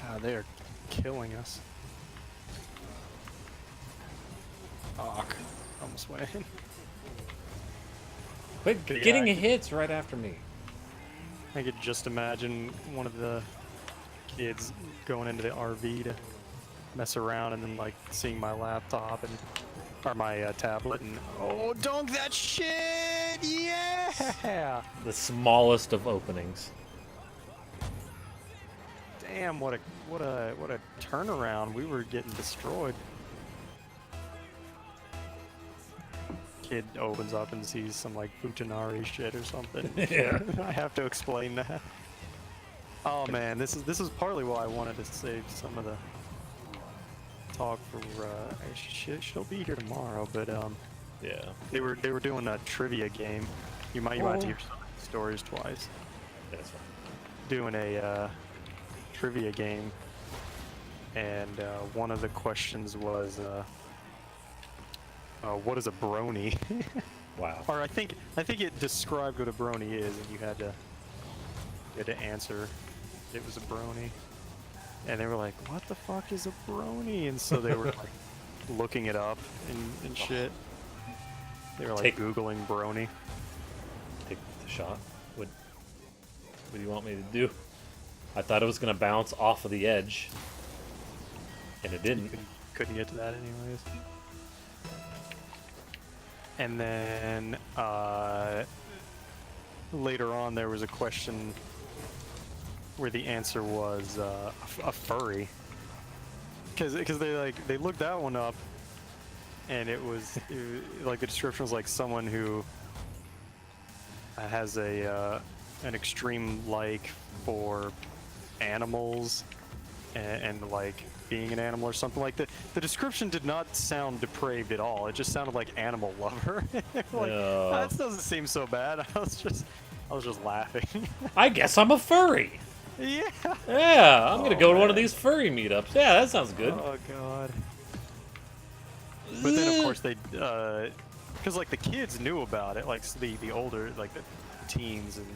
God, they are killing us. Fuck. Almost went in. Quit Yeah, getting I- hits right after me. I could just imagine one of the kids going into the RV to mess around and then like seeing my laptop and or my tablet and oh, dunk that shit! Yeah! The smallest of openings. Damn, what a turnaround! We were getting destroyed. Kid opens up and sees some like Futanari shit or something. Yeah. I have to explain that. Oh man, this is partly why I wanted to save some of the talk for. She'll be here tomorrow, but Yeah. they were doing a trivia game. You might hear some of the stories twice. That's fine. Doing a trivia game, and one of the questions was. What is a brony? Wow. Or I think it described what a brony is, and you had to answer. It was a brony, and they were like, "What the fuck is a brony?" And so they were like looking it up and shit. They were like Googling brony. Take the shot. What do you want me to do? I thought it was gonna bounce off of the edge, and it didn't. Couldn't get to that anyways. And then later on, there was a question where the answer was a furry, because they looked that one up, and it was like the description was like someone who has an extreme like for animals and like being an animal or something like that. The description did not sound depraved at all. It just sounded like animal lover. Like, No. that doesn't seem so bad. I was just laughing. I guess I'm a furry. Yeah. Yeah, I'm gonna Oh, go to one of man. these furry meetups. Yeah, that sounds good. Oh god. But then of course they, because like the kids knew about it, like the older, like the teens and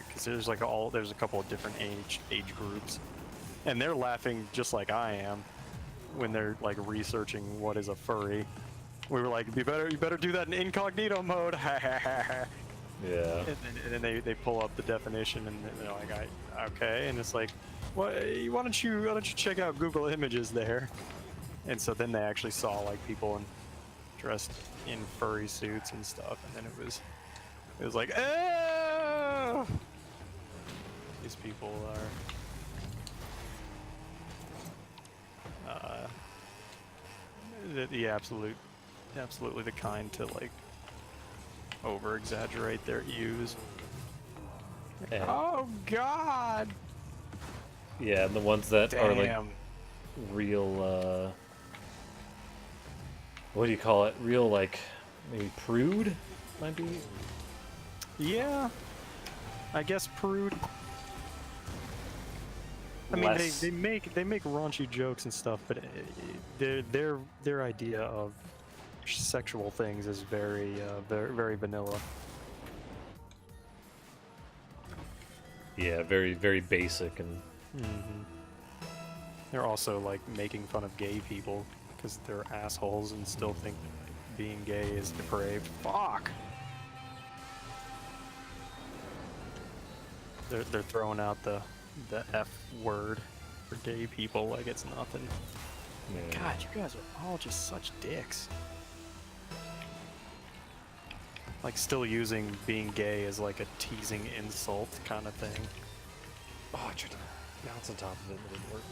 because there's a couple of different age groups, and they're laughing just like I am when they're like researching what is a furry. We were like, you better do that in incognito mode. Yeah. And then they pull up the definition and they're like, okay, and it's like, why don't you check out Google Images there? And so then they actually saw like people dressed in furry suits and stuff, and then it was like, oh, these people are the absolutely the kind to like over exaggerate their use. And, Oh God! yeah, and the ones that are like Damn. real, what do you call it? Real, like, maybe prude, might be? Yeah, I guess prude. I mean, Less- they make raunchy jokes and stuff, but their idea of sexual things is very very vanilla. Yeah, very, very basic and... They're also like making fun of gay people because they're assholes and still think being gay is depraved. Fuck. They're throwing out the F word for gay people like it's nothing. Yeah. God, you guys are all just such dicks. Like still using being gay as like a teasing insult kind of thing. Oh, I tried to bounce on top of it, but it didn't work.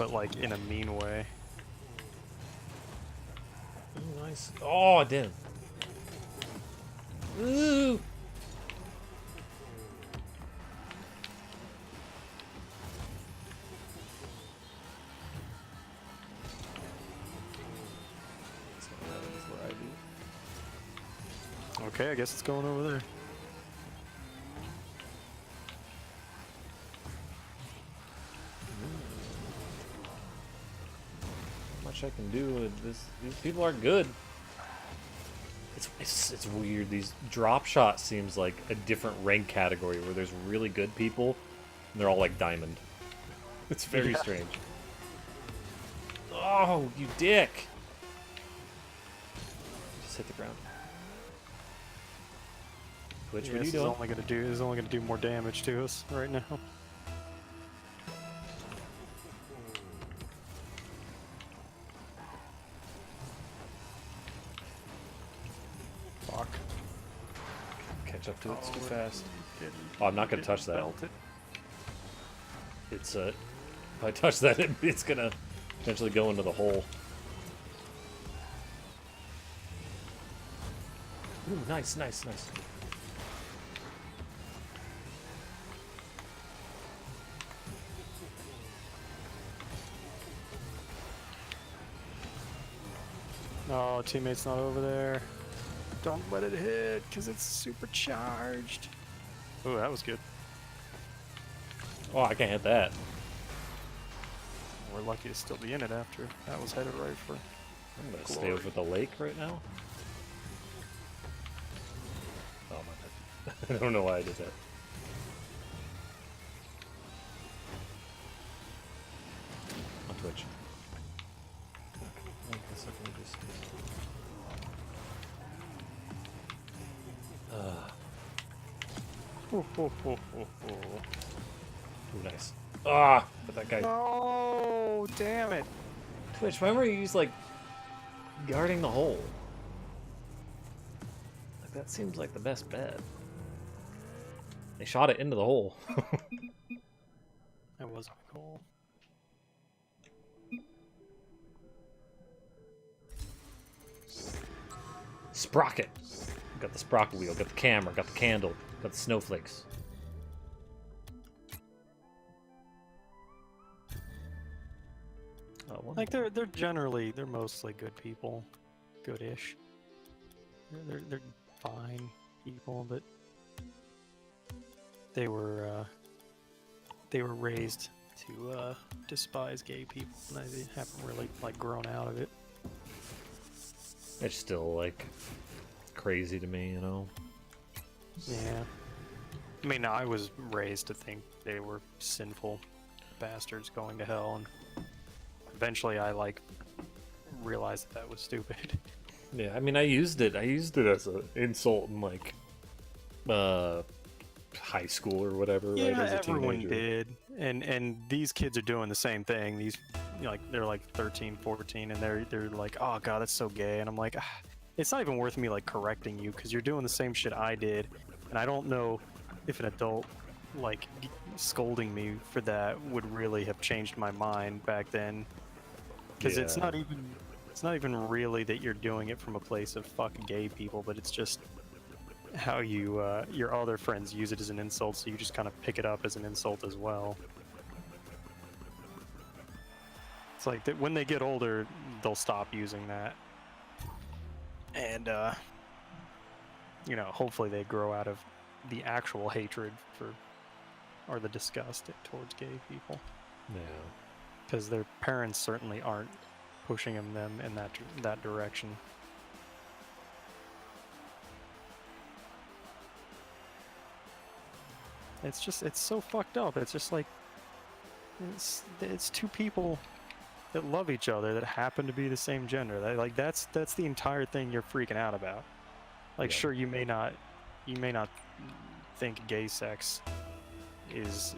but like in a mean way. Ooh, nice. Oh, I did. Ooh. Okay, I guess it's going over there. Not much I can do with this. These people are good. It's weird. These drop shot seems like a different rank category where there's really good people and they're all like diamond. It's very strange. Oh, you dick! Just hit the ground. Twitch, what are you doing? This is only gonna do more damage to us right now. Fuck. Catch up to it. It's too fast. Oh, I'm not gonna touch that. It's if I touch that, it's gonna eventually go into the hole. Ooh, nice, nice, nice. No, teammate's not over there. Don't let it hit, because it's supercharged. Oh, that was good. Oh, I can't hit that. We're lucky to still be in it after that was headed right for. I'm gonna stay over the lake right now. Oh my god. I don't know why I did that. On Twitch. I guess I can just... Ooh, nice. Ah! But that guy... Oh, damn it. Twitch, why were you like guarding the hole? Like that seems like the best bet. They shot it into the hole. That was cool. Sprocket. Got the sprocket wheel, got the camera, got the candle, got the snowflakes. Like they're mostly good people, goodish. They're fine people, but they were raised to despise gay people, and they haven't really like grown out of it. It's still like crazy to me, you know. Yeah. I mean, I was raised to think they were sinful bastards going to hell, and eventually I like realized that was stupid. Yeah, I mean, I used it as an insult in like high school or whatever. Yeah, right, as a everyone teenager. did, and these kids are doing the same thing. These, you know, like they're like 13, 14, and they're like, oh god, that's so gay, and I'm like, it's not even worth me like correcting you because you're doing the same shit I did, and I don't know if an adult like scolding me for that would really have changed my mind back then. Because it's not even really that you're doing it from a place of fuck gay people, but it's just how you your other friends use it as an insult, so you just kind of pick it up as an insult as well. It's like that when they get older, they'll stop using that, and you know, hopefully they grow out of the actual hatred for or the disgust towards gay people. Yeah. Because their parents certainly aren't pushing them in that direction. It's so fucked up. It's just like it's two people that love each other that happen to be the same gender. That's the entire thing you're freaking out about. Like, Yeah. sure, you may not think gay sex is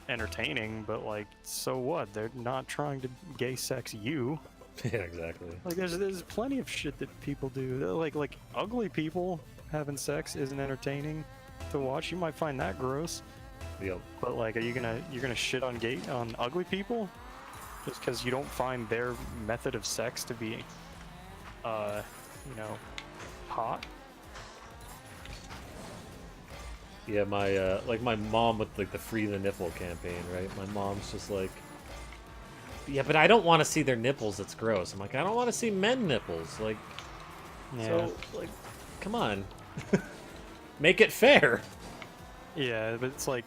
entertaining, but like, so what? They're not trying to gay sex you. Yeah, exactly. Like, there's plenty of shit that people do. Like ugly people having sex isn't entertaining to watch. You might find that gross, Yep. but like, you're gonna shit on ugly people? just because you don't find their method of sex to be, you know, hot. Yeah, my like my mom with like the Free the Nipple campaign, right? My mom's just like, yeah, but I don't want to see their nipples. It's gross. I'm like, I don't want to see men nipples. Like, Yeah. so like, come on, make it fair. Yeah, but it's like,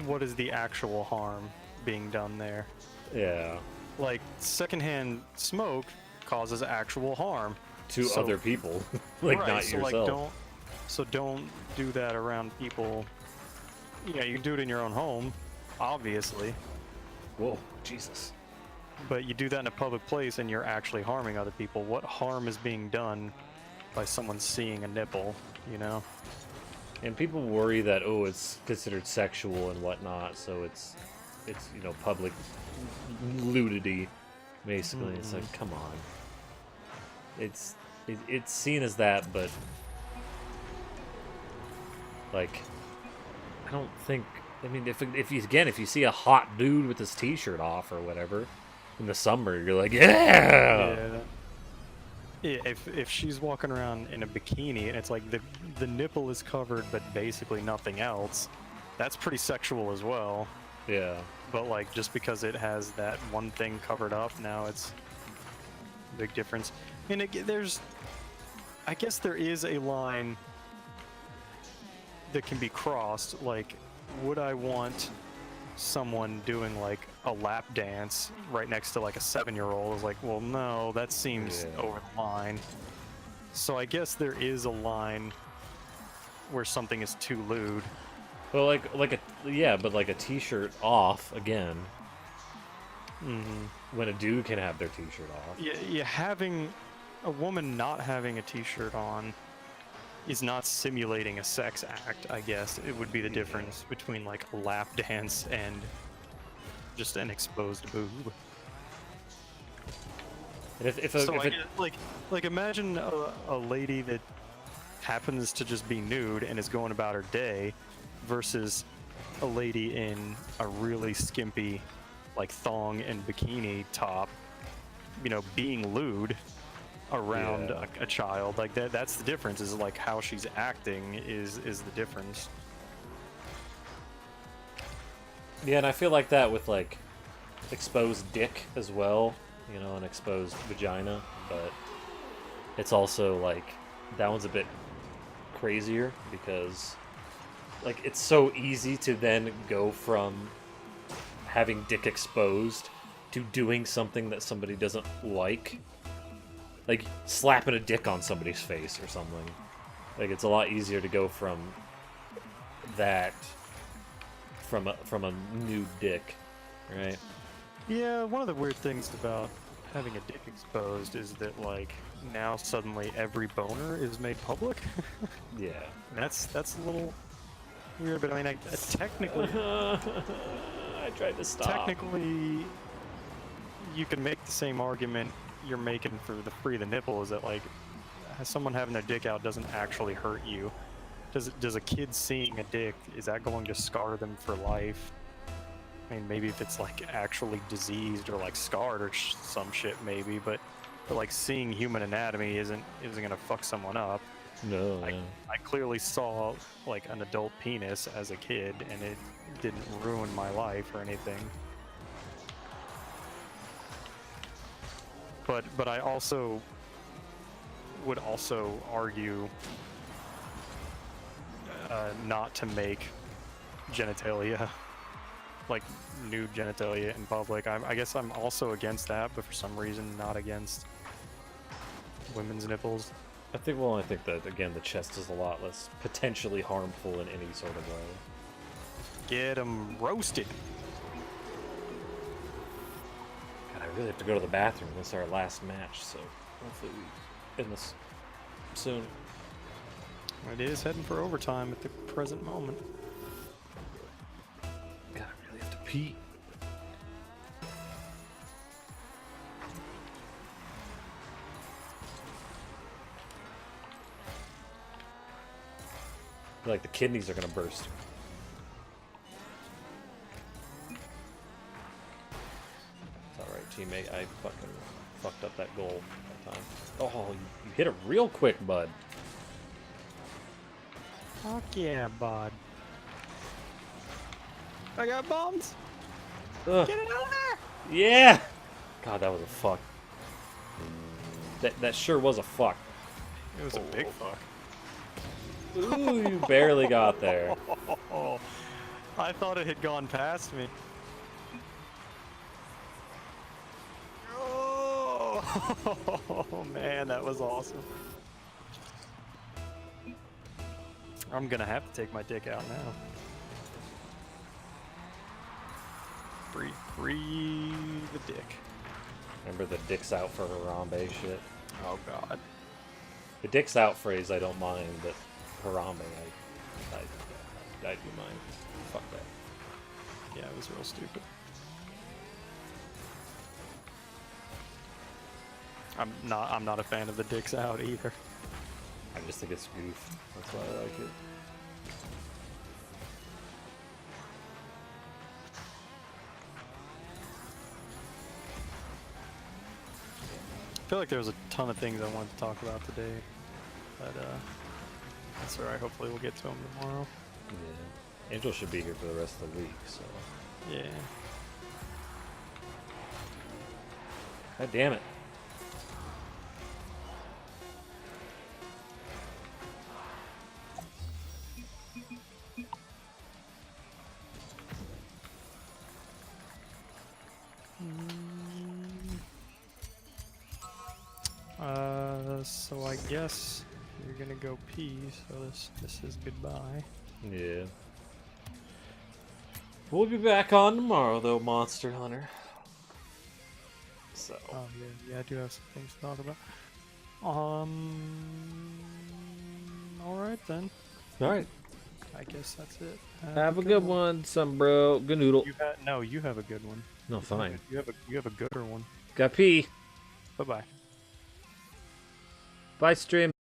what is the actual harm being done there? Yeah, Like, secondhand smoke causes actual harm to So- other people, like right, not so yourself. like don't do that around people. Yeah, you can do it in your own home, obviously, Whoa, Jesus. but you do that in a public place and you're actually harming other people. What harm is being done by someone seeing a nipple, you know? And people worry that it's considered sexual and whatnot, so it's public nudity, basically. It's like, come on. It's seen as that, but like, I don't think. I mean, if you see a hot dude with his t-shirt off or whatever in the summer, you're like, yeah. Yeah, if she's walking around in a bikini and it's like the nipple is covered but basically nothing else, that's pretty sexual as well. Yeah. But like just because it has that one thing covered up, now it's a big difference. And I guess there is a line that can be crossed. Like, would I want someone doing like a lap dance right next to like a 7-year-old? Is like, well, no, that seems Yeah. over the line. So I guess there is a line where something is too lewd. Well, like a t-shirt off again. When a dude can have their t-shirt off. Yeah, having a woman not having a t-shirt on is not simulating a sex act. I guess it would be the difference between like a lap dance and just an exposed boob. And if So it, like imagine a lady that happens to just be nude and is going about her day versus a lady in a really skimpy like thong and bikini top, you know, being lewd around Yeah. a child. Like that's the difference, is like how she's acting is the difference. Yeah, and I feel like that with like exposed dick as well, an exposed vagina, but it's also like that one's a bit crazier because like it's so easy to then go from having dick exposed to doing something that somebody doesn't like slapping a dick on somebody's face or something. Like it's a lot easier to go from that from a nude dick, right? Yeah, one of the weird things about having a dick exposed is that like now suddenly every boner is made public. Yeah. That's a little weird, but I mean, technically, I tried to stop. technically, you can make the same argument you're making for the Free the Nipple, is that like someone having their dick out doesn't actually hurt you. Does a kid seeing a dick, is that going to scar them for life? I mean, maybe if it's like actually diseased or like scarred or some shit, maybe, but like seeing human anatomy isn't gonna fuck someone up. No, no. I clearly saw like an adult penis as a kid, and it didn't ruin my life or anything. But I also would also argue not to make genitalia, like nude genitalia in public. I guess I'm also against that, but for some reason not against women's nipples. I think that again the chest is a lot less potentially harmful in any sort of way. Get 'em roasted. God, I really have to go to the bathroom. This is our last match, so hopefully we end this soon. It is heading for overtime at the present moment. God, I really have to pee. I feel like the kidneys are gonna burst. teammate. I fucking fucked up that goal that time. Oh, you hit it real quick, bud. Fuck yeah, bud. I got bombs. Ugh. Get it out of there. Yeah! God, that was a fuck. That sure was a fuck. It was a big fuck. Ooh, you barely got there. I thought it had gone past me. Oh man, that was awesome. I'm gonna have to take my dick out now. Free the dick. Remember the dicks out for Harambe shit? Oh god. The dicks out phrase I don't mind, but Harambe I do mind. Fuck that. Yeah, it was real stupid. I'm not a fan of the dicks out either. I just think it's goof. That's why I like it. I feel like there was a ton of things I wanted to talk about today, but that's alright. Hopefully we'll get to them tomorrow. Yeah. Angel should be here for the rest of the week, so. Yeah. God damn it. So I guess you're gonna go pee, so this is goodbye. Yeah. We'll be back on tomorrow, though, Monster Hunter. So. Oh yeah, I do have some things to talk about. Alright then. Alright. I guess that's it. Have a good one, some bro. Good noodle. You have a good one. No, fine. You have a gooder one. Got pee. Bye bye. Bye, stream.